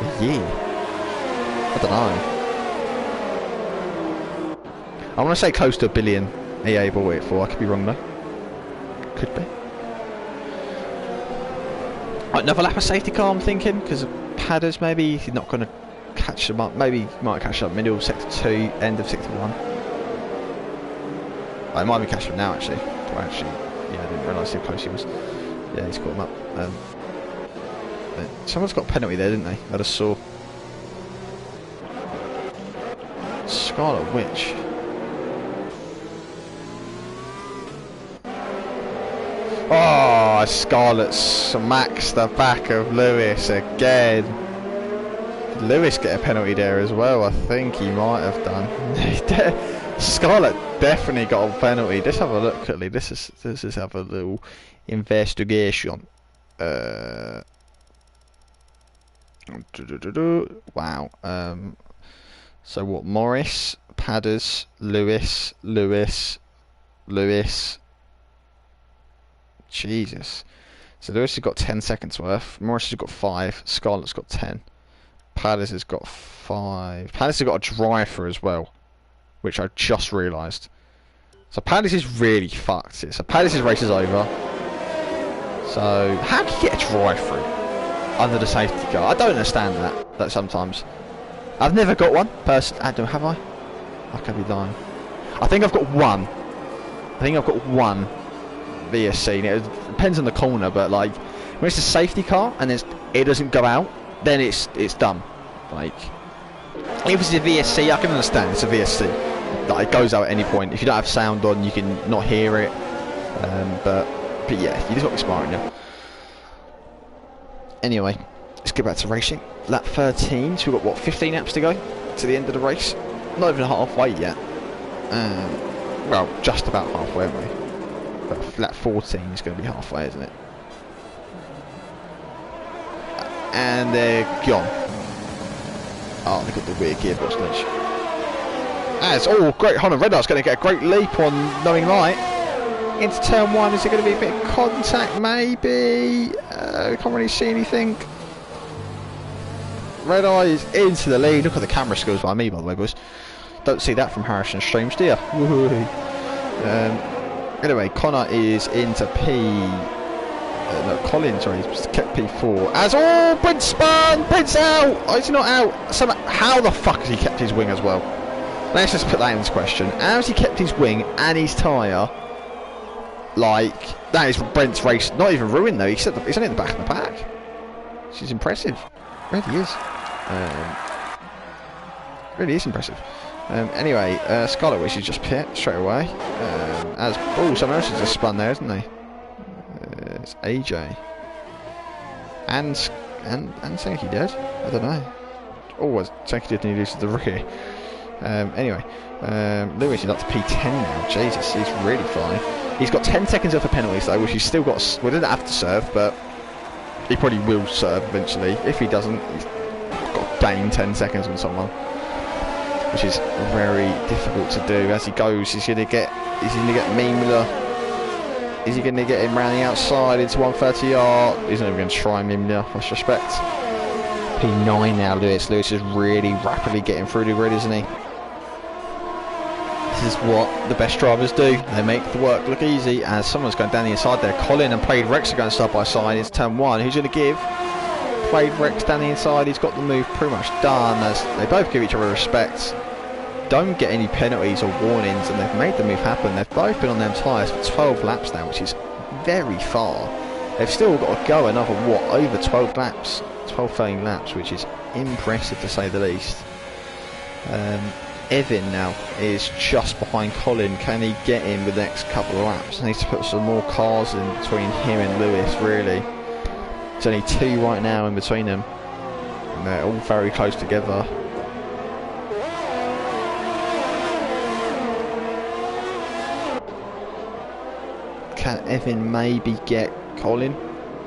a year. I don't know. I want to say close to $1 billion EA bought it for. I could be wrong though. Could be. Another lap of safety car, I'm thinking, because of Padders maybe he's not going to catch them up. Maybe he might catch them up middle of sector 2, end of sector 1. I might be catching them now actually. Yeah, I didn't realise how close he was. Yeah, he's caught him up. Someone's got a penalty there, didn't they? I just saw. Scarlet Witch. Oh, Scarlet smacks the back of Lewis again. Did Lewis get a penalty there as well? I think he might have done. Scarlet definitely got a penalty. Let's have a look quickly. Let's just have a little investigation. Wow. So what? Morris, Padders, Lewis. Jesus. So Lewis has got 10 seconds worth. Morris has got 5. Scarlett's got 10. Padders has got 5. Padders has got a driver as well, which I just realised. So Padders is really fucked. So Padders' race is over. So how can you get a drive-through under the safety car? I don't understand that sometimes. I've never got one. Have I? I could be lying. I think I've got one. VSC. And it depends on the corner, but like when it's a safety car and it doesn't go out, then it's done. Like if it's a VSC, I can understand it's a VSC. Like it goes out at any point. If you don't have sound on, you can not hear it. But yeah, you just got to be smart, yeah. Anyway, let's get back to racing. Lap 13, so we've got what, 15 laps to go to the end of the race. Not even halfway yet. Well, just about halfway, aren't we? But lap 14 is going to be halfway, isn't it? And they're gone. Oh, they've got the weird gearbox glitch. As great, Honda Red Light's going to get a great leap on knowing light. Into turn 1, is there going to be a bit of contact? Maybe. Can't really see anything. Red Eye is into the lead. Look at the camera skills by me, by the way, boys. Don't see that from Harrison streams, do you? Anyway, Connor is into no, Colin, sorry, he's kept P4. As Brent's spun! Brent's out! Oh, he's not out. How the fuck has he kept his wing as well? Let's just put that in this question. How has he kept his wing and his tyre? Like, that is Brent's race. Not even ruined though. He's only at the back of the pack. Which is impressive. Really is. Really is impressive. Anyway, Scarlet Witch is just pit straight away. Someone else has just spun there, isn't they? It's AJ. And Sankey dead? I don't know. Sankey did and he loses the rear. Anyway, Lewis is up to P10 now. Jesus, he's really flying. He's got 10 seconds off of penalties though, which he's still got. We didn't have to serve, but he probably will serve eventually. If he doesn't, he's got to gain 10 seconds on someone. which is very difficult to do. As he goes, he's going to get Mimler. Is he going to get him round the outside into 130R? He's not even going to try Mimler, much respect. P9 now, Lewis. Lewis is really rapidly getting through the grid, isn't he? This is what the best drivers do. They make the work look easy. As someone's going down the inside there, Colin and Played Rex are going side by side. It's turn 1. Who's going to give? Played Rex down the inside. He's got the move pretty much done. As they both give each other respect. Don't get any penalties or warnings, and they've made the move happen. They've both been on them tyres for 12 laps now, which is very far. They've still got to go another, what, over 12 laps? 12, 13 laps, which is impressive to say the least. Evan now is just behind Colin. Can he get in with the next couple of laps? Needs to put some more cars in between him and Lewis, really. There's only 2 right now in between them, and they're all very close together. Can Evan maybe get Colin?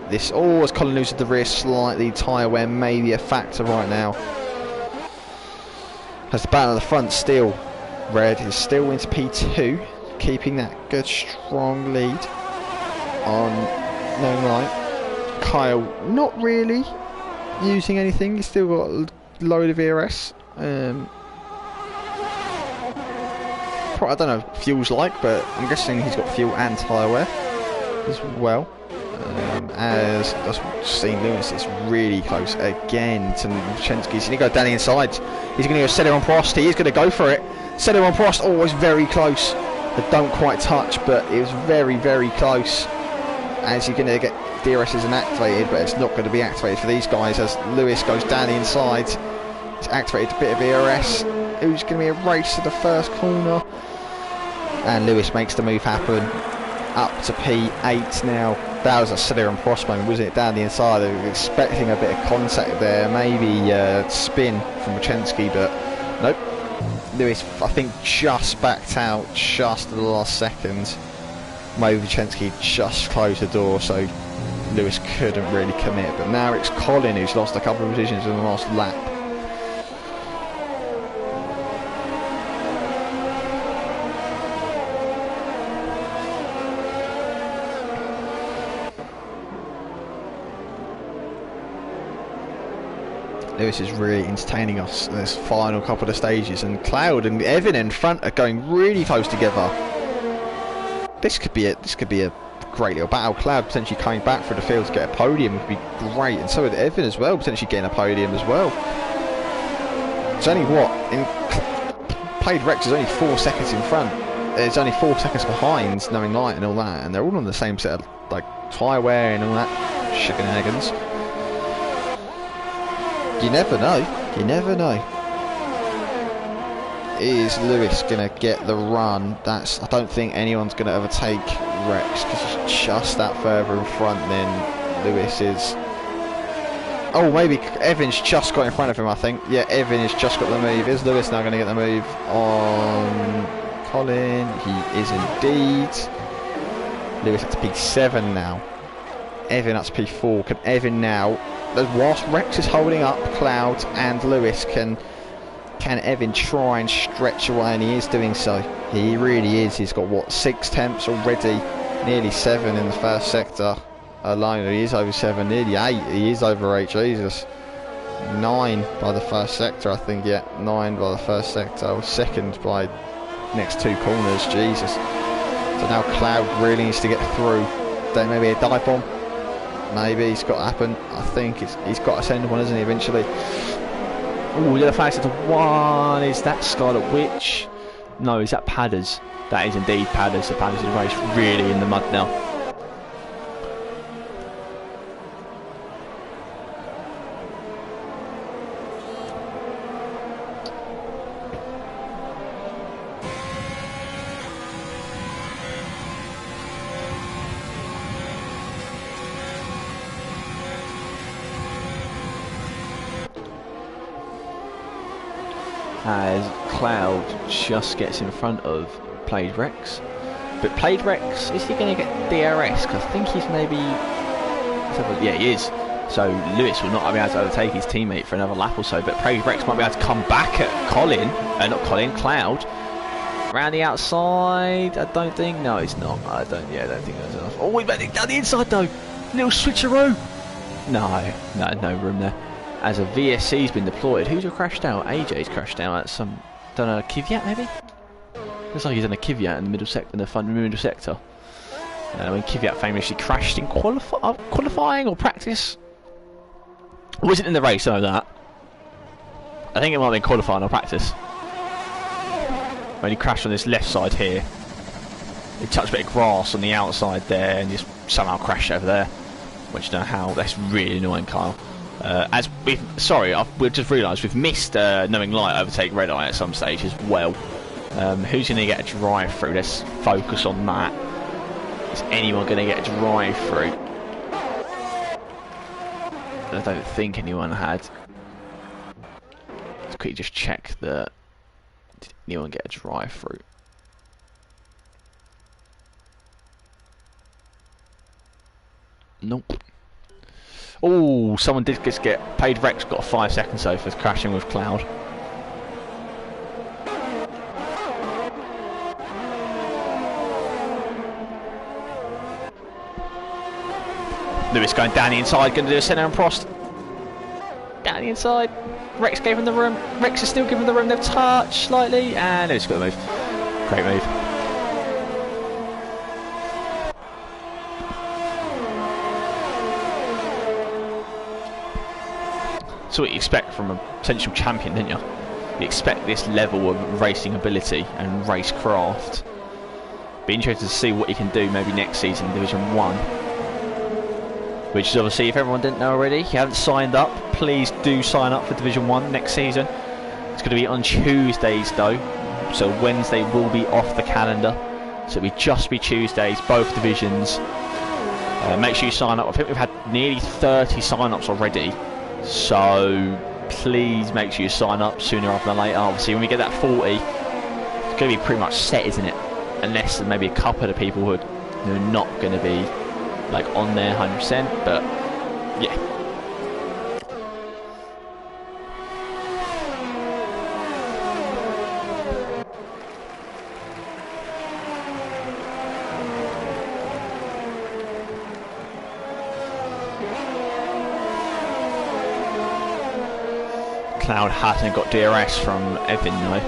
As Colin loses the rear slightly, tyre wear may be a factor right now. Has the battle at the front still. Red is still into P2, keeping that good strong lead on No Light. Kyle not really using anything, he's still got a load of ERS. I don't know what fuel's like, but I'm guessing he's got fuel and tyre wear as well. As I've seen Lewis, it's really close again to Machensky. He's going to go down the inside. He's going to go set it on Prost. He is going to go for it. Set it on Prost. Oh, it's very close. They don't quite touch, but it was very, very close. As you're going to get DRS isn't activated, but it's not going to be activated for these guys as Lewis goes down the inside. It's activated a bit of ERS. It was going to be a race to the first corner. And Lewis makes the move happen. Up to P8 now. That was a Celia and Prost moment, wasn't it? Down the inside, they were expecting a bit of contact there, maybe spin from Machensky, but nope. Lewis, I think, just backed out just at the last second. Maybe Machensky just closed the door, so Lewis couldn't really commit. But now it's Colin who's lost a couple of positions in the last lap. Lewis is really entertaining us in this final couple of stages, and Cloud and Evan in front are going really close together. This could be a great little battle. Cloud potentially coming back for the field to get a podium would be great, and so would Evan as well, potentially getting a podium as well. It's only what in Played Rex is only 4 seconds in front. It's only 4 seconds behind Knowing Light and all that, and they're all on the same set of like tyre wear and all that shenanigans. You never know. You never know. Is Lewis going to get the run? I don't think anyone's going to overtake Rex because he's just that further in front than Lewis is. Oh, maybe Evan's just got in front of him, I think. Yeah, Evan has just got the move. Is Lewis now going to get the move on Colin? He is indeed. Lewis up to P7 now. Evan up to P4. Can Evan now, whilst Rex is holding up Cloud and Lewis, can Evan try and stretch away? And he is doing so. He really is. He's got what, 6 temps already, nearly 7 in the first sector alone. He is over 7, nearly 8. He is over 8. Jesus, 9 by the first sector, I think. Yeah, 9 by the first sector. Second by next 2 corners. Jesus. So now Cloud really needs to get through. Then maybe a dive bomb. Maybe it's got to happen. I think he's got to send one, isn't he, eventually? Oh, little flags to 1. Is that Scarlet Witch? No, is that Padders? That is indeed Padders. The Padders is race really in the mud now. As Cloud just gets in front of Played Rex. But Played Rex, is he going to get DRS? Because I think he's maybe... Yeah, he is. So Lewis will not be able to overtake his teammate for another lap or so, but Prague Rex might be able to come back at Cloud. Around the outside, I don't think. No, it's not. I don't think there's enough. Oh, we've it down the inside though. Little switcheroo. No room there. As a VSC's been deployed. Who's crashed out? AJ's crashed out at some, don't know, Kvyat maybe? Looks like he's in a Kvyat in the middle sector, when Kvyat famously crashed in qualifying or practice. Or was it in the race? I know that. I think it might have been qualifying or practice. When he crashed on this left side here. He touched a bit of grass on the outside there and just somehow crashed over there. Which I don't know how. That's really annoying, Kyle. We've just realised we've missed Knowing Light overtake Red Eye at some stage as well. Who's going to get a drive through? Let's focus on that. Is anyone going to get a drive through? I don't think anyone had. Let's quickly just check that. Did anyone get a drive through? Nope. Oh, someone did just get paid. Rex got 5 seconds though for crashing with Cloud. Lewis going down the inside, going to do a centre and Prost. Down the inside. Rex gave him the room. Rex is still giving the room. They've touched slightly, and Lewis got the move. Great move. That's what you expect from a potential champion, didn't you? You expect this level of racing ability and racecraft. Be interested to see what he can do maybe next season in Division 1. Which is obviously, if everyone didn't know already, you haven't signed up, please do sign up for Division 1 next season. It's going to be on Tuesdays though, so Wednesday will be off the calendar. So it'll just be Tuesdays, both divisions. Make sure you sign up. I think we've had nearly 30 sign-ups already. So please make sure you sign up sooner rather than later. Obviously when we get that 40, it's going to be pretty much set, isn't it? Unless maybe a couple of the people who are not going to be like on there 100%, but yeah. Cloud hasn't got DRS from Evan though.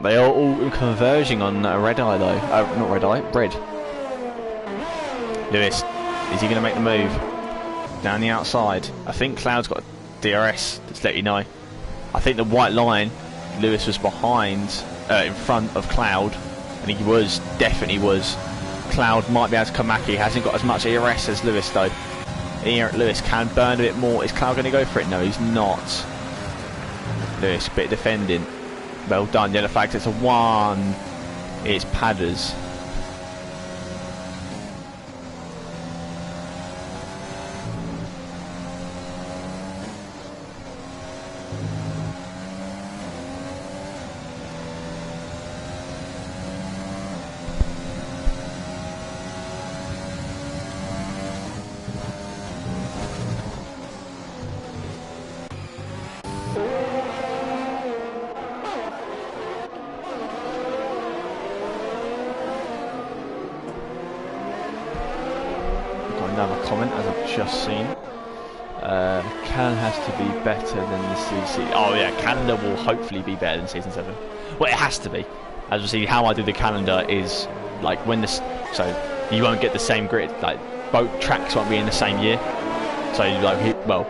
They are all converging on Red Eye though. Not Red Eye, Red. Lewis, is he going to make the move? Down the outside. I think Cloud's got DRS, just to let you know. I think the white line, Lewis was behind, in front of Cloud. And he was, definitely was. Cloud might be able to come back. He hasn't got as much DRS as Lewis though. Lewis can burn a bit more. Is Cloud going to go for it? No, he's not. Lewis, bit of defending. Well done, yellow flag. It's a 1. It's Padders. Another comment as I've just seen. Canada has to be better than the CC. Oh yeah, Canada will hopefully be better than Season 7. Well, it has to be. As you see, how I do the calendar is like when this, so you won't get the same grid. Like both tracks won't be in the same year. So like, well,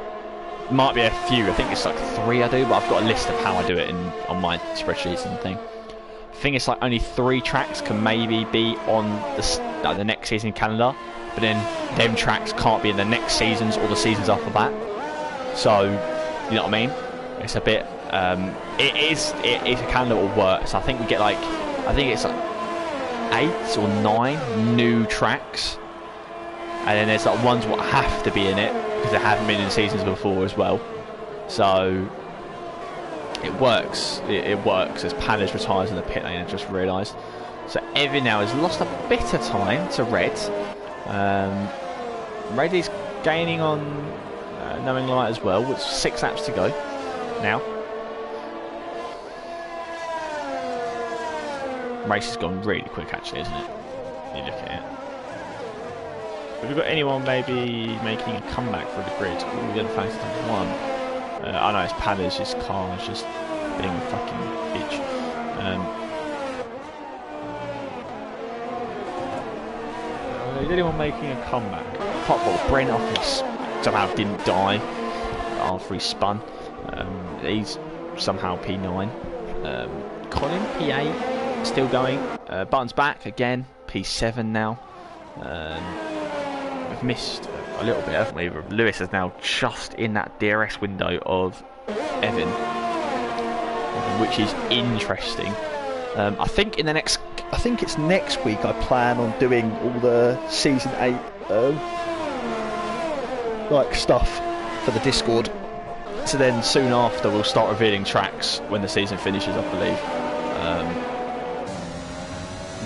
might be a few. I think it's like 3 I do, but I've got a list of how I do it on my spreadsheets and thing. I think it's like only 3 tracks can maybe be on the next season calendar. But then them tracks can't be in the next seasons or the seasons after that. So, you know what I mean? It's a bit, it is a calendar that will work. So I think we get like, I think it's like 8 or 9 new tracks. And then there's like ones that have to be in it because they haven't been in seasons before as well. So, it works. It works as Padders retires in the pit lane, I just realised. So Evan now has lost a bit of time to Red. Red is gaining on Knowing Light as well, with 6 laps to go now. Race has gone really quick actually, isn't it? You look at it. Have we got anyone maybe making a comeback for the grid? Ooh, the other fans have won. I know it's Paddy's, his car is just being a fucking bitch. Is anyone making a comeback? Hotball, Brent Office somehow didn't die after he spun. He's somehow P9. Colin, P8, still going. Buttons back again, P7 now. We've missed a little bit, haven't we? Lewis is now just in that DRS window of Evan, which is interesting. I think it's next week I plan on doing all the season 8 like stuff for the Discord. So then soon after we'll start revealing tracks when the season finishes, I believe.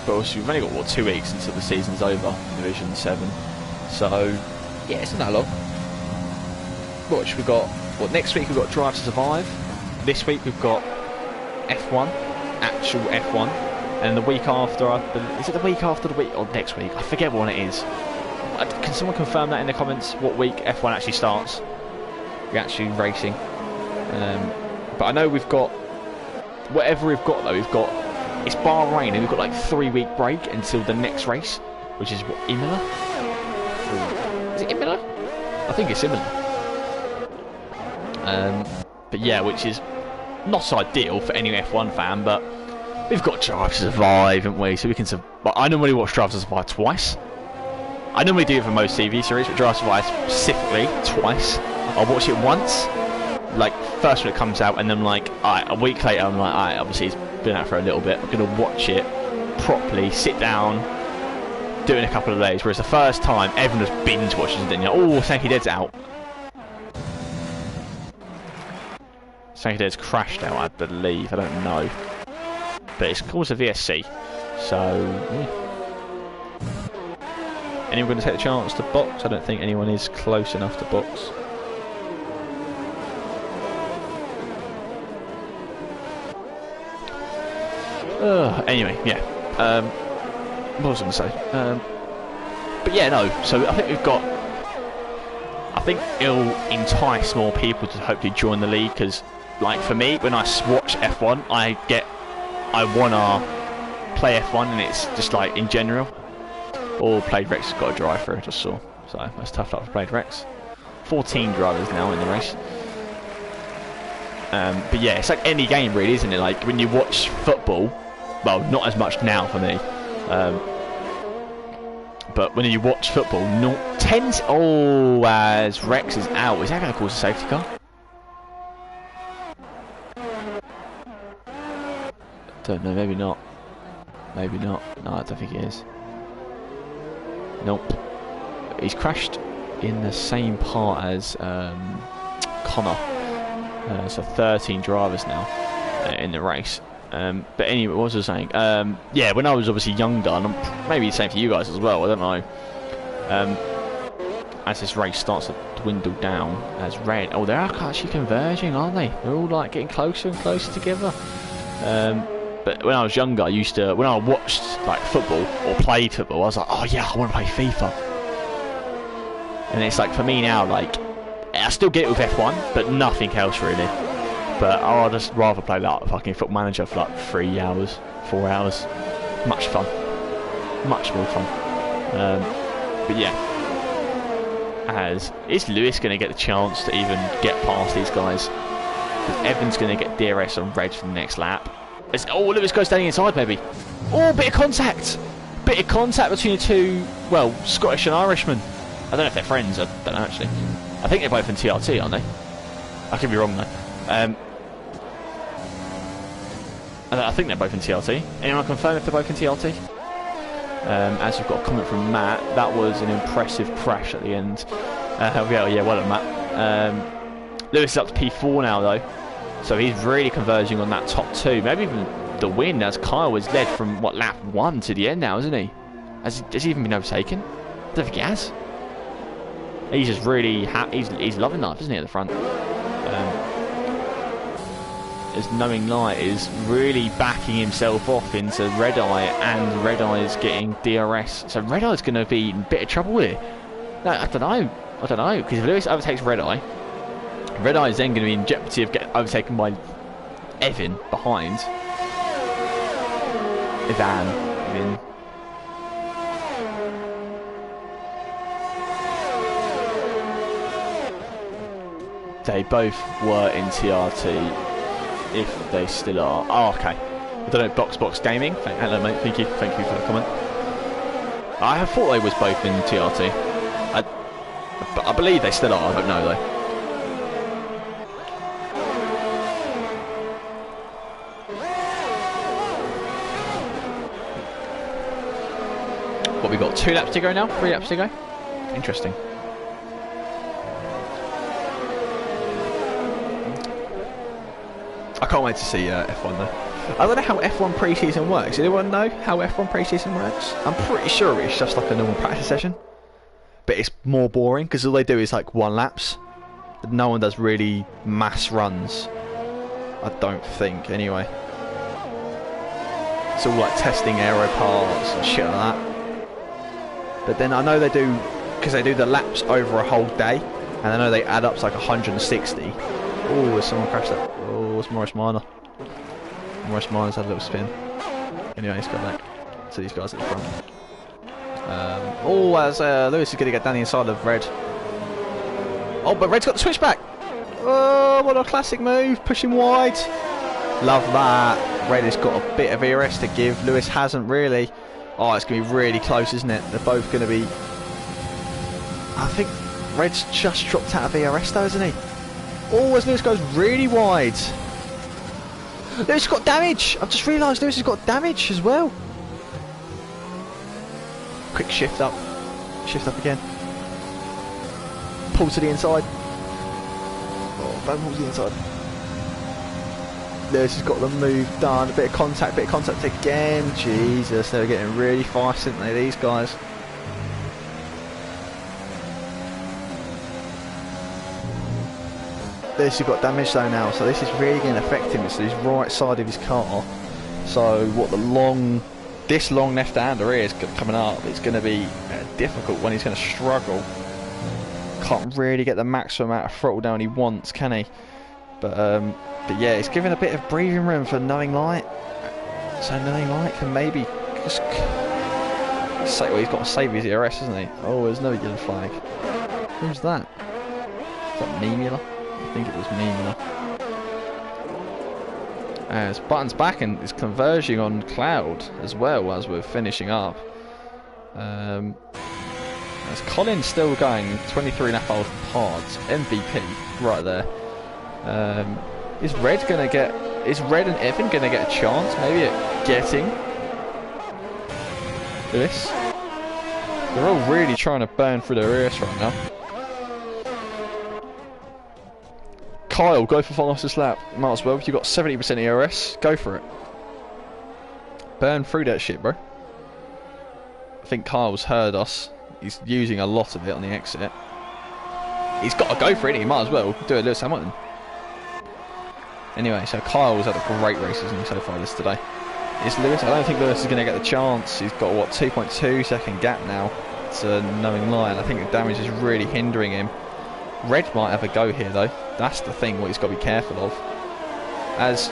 But also we've only got what 2 weeks until the season's over, Division 7. So yeah, it's not that long. Watch, we've got next week we've got Drive to Survive. This week we've got F1, actual F1, and the week after, is it the week after the week or next week? I forget what it is. Can someone confirm that in the comments? What week F1 actually starts? We're actually racing. But I know we've got whatever we've got though. We've got it's Bahrain, and we've got like 3-week break until the next race, which is what, Imola? Is it Imola? I think it's Imola. But yeah, which is not ideal for any F1 fan, but we've got Drive to Survive, haven't we? So we can survive. I normally watch Drive to Survive twice. I normally do it for most TV series, but Drive to Survive specifically twice. I'll watch it once, like first when it comes out, and then like alright, a week later I'm like, alright, obviously it's been out for a little bit, I'm gonna watch it properly, sit down, do it in a couple of days. Whereas the first time everyone just binge watches and then you're like, oh, Sankey Dead's out. Sankey Dead's crashed out, I believe, I don't know. But it's called a VSC, so yeah. Anyone going to take the chance to box? I don't think anyone is close enough to box. Anyway, yeah. What was I going to say? But yeah, no. So I think we've got. I think it'll entice more people to hopefully join the league, because, like, for me, when I watch F1, I wanna play F1, and it's just like in general. All Played Rex has got a drive through, I just saw. So that's tough luck for Played Rex. 14 drivers now in the race. But yeah, it's like any game really, isn't it? Like when you watch football, well, not as much now for me. But when you watch football, as Rex is out, is that going to cause a safety car? Don't know, maybe not. Maybe not. No, I don't think it is. Nope. He's crashed in the same part as Connor. So 13 drivers now in the race. But anyway, what was I saying? Yeah, when I was obviously younger, and maybe the same for you guys as well, I don't know. As this race starts to dwindle down as red. Oh, they're actually converging, aren't they? They're all like getting closer and closer together. But when I was younger, I used to, when I watched like football or played football, I was like, oh yeah, I want to play FIFA. And it's like for me now, like I still get it with F1, but nothing else really. But I'd just rather play that fucking Football Manager for like 3 hours, 4 hours. Much fun, much more fun. But yeah, is Lewis going to get the chance to even get past these guys? Because Evan's going to get DRS on red for the next lap. Lewis goes down the inside, maybe. Oh, bit of contact. Bit of contact between the two, well, Scottish and Irishmen. I don't know if they're friends, I don't know actually. I think they're both in TRT, aren't they? I could be wrong though. I think they're both in TRT. Anyone confirm if they're both in TRT? As we've got a comment from Matt, that was an impressive crash at the end. Yeah, well done, Matt. Lewis is up to P4 now though. So he's really converging on that top 2. Maybe even the win, as Kyle was led from, what, lap 1 to the end now, isn't he? Has he even been overtaken? I don't think he has. He's just really he's loving life, isn't he, at the front? As Knowing Light is really backing himself off into Red Eye, and Red Eye is getting DRS. So Red Eye is going to be in a bit of trouble here. No, I don't know, because if Lewis overtakes Red Eye is then going to be in jeopardy of getting overtaken by Evan behind. Evan. They both were in TRT. If they still are. Oh, okay. I don't know, Box Gaming. Hello, mate. Thank you for the comment. I thought they was both in TRT. I believe they still are. I don't know though. What, we got 2 laps to go now? 3 laps to go? Interesting. I can't wait to see F1 though. I don't know how F1 pre-season works. Does anyone know how F1 pre-season works? I'm pretty sure it's just like a normal practice session, but it's more boring because all they do is like 1 laps. No one does really mass runs. I don't think, anyway. It's all like testing aero parts and shit like that. But then I know they do, because they do the laps over a whole day, and I know they add up to like 160. Oh, someone crashed that. Oh, it's Morris Minor. Morris Minor's had a little spin. Anyway, he's got back to these guys at the front. As Lewis is going to get down the inside of Red. Oh, but Red's got the switchback. Oh, what a classic move. Pushing wide. Love that. Red has got a bit of ERS to give. Lewis hasn't really. Oh, it's going to be really close, isn't it? They're both going to be... I think Red's just dropped out of ERS though, isn't he? Oh, as Lewis goes really wide. Lewis has got damage. I've just realised Lewis has got damage as well. Quick shift up. Shift up again. Pull to the inside. Oh, don't pull to the inside. Lewis has got the move done. A bit of contact again. Jesus, they were getting really fast, didn't they, these guys? Lewis has got damage though now, so this is really going to affect him. It's his right side of his car. So what this long left-hander is coming up, it's going to be difficult when he's going to struggle. Can't really get the maximum amount of throttle down he wants, can he? But yeah, it's giving a bit of breathing room for Knowing Light. So Knowing Light can maybe just say, well, he's got to save his ERS, isn't he? Oh, there's no yellow flag. Who's that? Is that Nemula? I think it was Nemula. As Button's back and is converging on Cloud as well as we're finishing up. As Colin's still going 23.5 parts, MVP right there. Is Red and Evan gonna get a chance maybe at getting this? They're all really trying to burn through their ERS right now. Kyle, go for fastest lap. Might as well. You've got 70% ERS. Go for it. Burn through that shit, bro. I think Kyle's heard us. He's using a lot of it on the exit. He's got to go for it. He might as well do a Lewis Hamilton. Anyway, so Kyle's had a great race, hasn't he, so far today. Is Lewis? I don't think Lewis is going to get the chance. He's got what, 2.2 second gap now to Knowing Light. I think the damage is really hindering him. Red might have a go here though. That's the thing what he's got to be careful of. As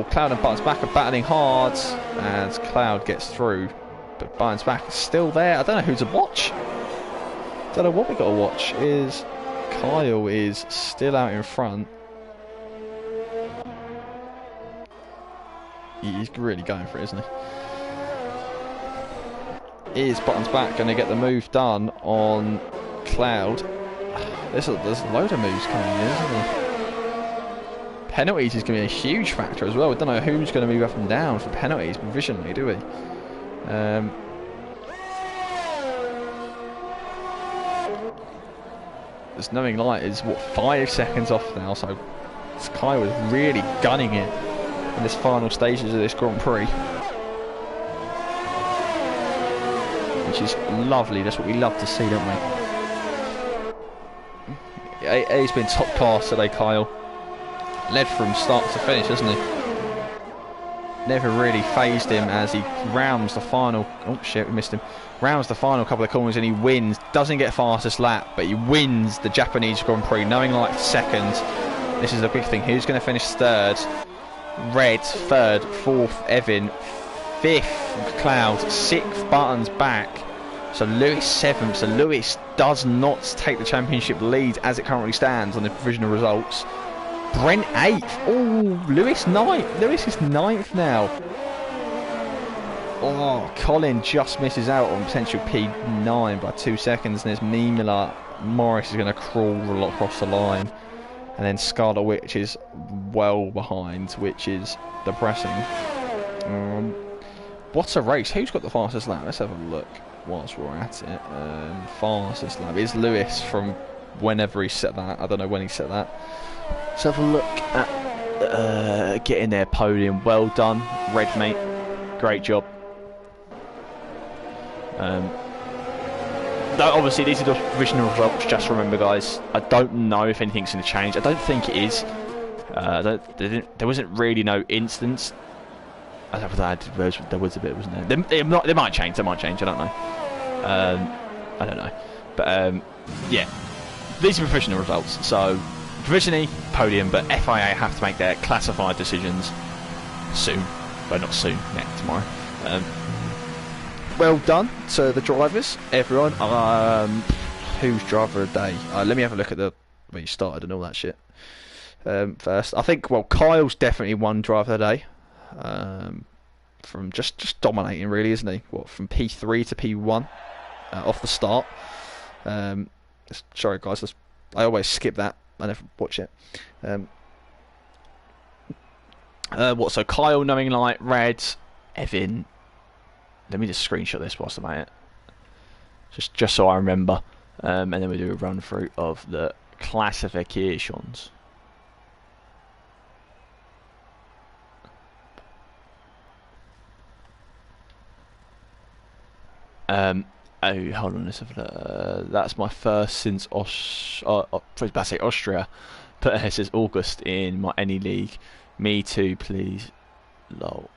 Cloud and Button's back are battling hard as Cloud gets through, but Button's back is still there. I don't know who to watch. Don't know what we got to watch. Is Kyle is still out in front. He's really going for it, isn't he? Is Button's back going to get the move done on Cloud? There's a load of moves coming in, isn't there? Penalties is going to be a huge factor as well. We don't know who's going to move up and down for penalties provisionally, do we? This Knowing Light is, what, 5 seconds off now, so Sky was really gunning it in this final stages of this Grand Prix. Which is lovely, that's what we love to see, don't we? He's been top class today, Kyle. Led from start to finish, hasn't he? Never really phased him as he rounds the final. Oh shit, we missed him. Rounds the final couple of corners and he wins. Doesn't get fastest lap, but he wins the Japanese Grand Prix, knowing like second. This is the big thing. Who's going to finish third? Red, third, fourth, Evan, fifth, Cloud, sixth, Buttons back. So Lewis seventh. So Lewis does not take the championship lead as it currently stands on the provisional results. Brent 8th. Oh, Lewis 9th. Lewis is 9th now. Oh, Colin just misses out on potential P9 by 2 seconds. And there's Mimila. Morris is going to crawl across the line. And then Scarlet Witch is well behind, which is depressing. What a race. Who's got the fastest lap? Let's have a look whilst we're at it. Fastest lap is Lewis from whenever he set that. I don't know when he set that. Let's have a look at getting their podium. Well done, Red mate. Great job. Obviously, these are the provisional results. Just remember, guys, I don't know if anything's going to change. I don't think it is. There wasn't really no instance. There was a bit, wasn't there? They might change. They might change. I don't know. I don't know. But yeah, these are provisional results. So provisionally podium, but FIA have to make their classified decisions soon. Well, not soon. Tomorrow. Well done to the drivers, everyone. Who's driver of the day? Let me have a look at where you started and all that shit. First, I think Kyle's definitely won driver of the day. From just dominating, really, isn't he? From P3 to P1 off the start. Sorry, guys, I always skip that. I never watch it. So Kyle, knowing light, red, Evan. Let me just screenshot this whilst I'm at it. Just so I remember. And then we do a run through of the classifications. Oh, hold on, let's have a look. That's my first since Austria, but it says August in my any league. Me too, please. Lol.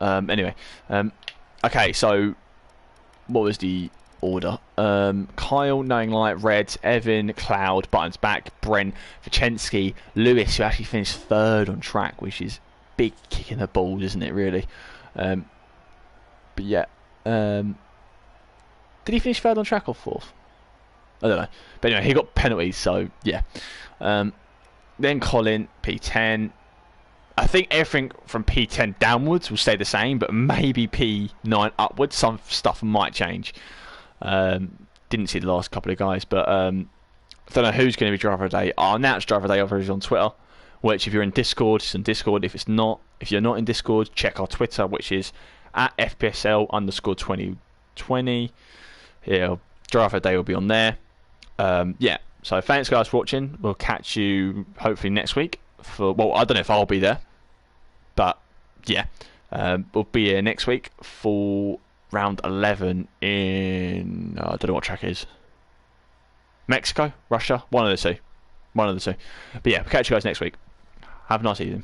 Anyway, okay, so what was the order? Kyle, knowing light, red, Evan, Cloud, Buttons back, Brent, Vachensky, Lewis, who actually finished third on track, which is big kick in the balls, isn't it, really? But yeah, did he finish third on track or fourth? I don't know. But anyway, he got penalties, so yeah. Then Colin, P10. I think everything from P10 downwards will stay the same, but maybe P9 upwards, some stuff might change. Didn't see the last couple of guys, but I don't know who's going to be driver of the day. I'll announce driver of the day over on Twitter, which if you're in Discord, it's in Discord. If you're not in Discord, check our Twitter, which is at FPSL_2020. Yeah, driver of the day will be on there. Yeah, so thanks guys for watching. We'll catch you hopefully next week. I don't know if I'll be there, but yeah, we'll be here next week for round 11 in I don't know what track it is. Mexico, Russia, one of the two. But yeah, we'll catch you guys next week. Have a nice evening.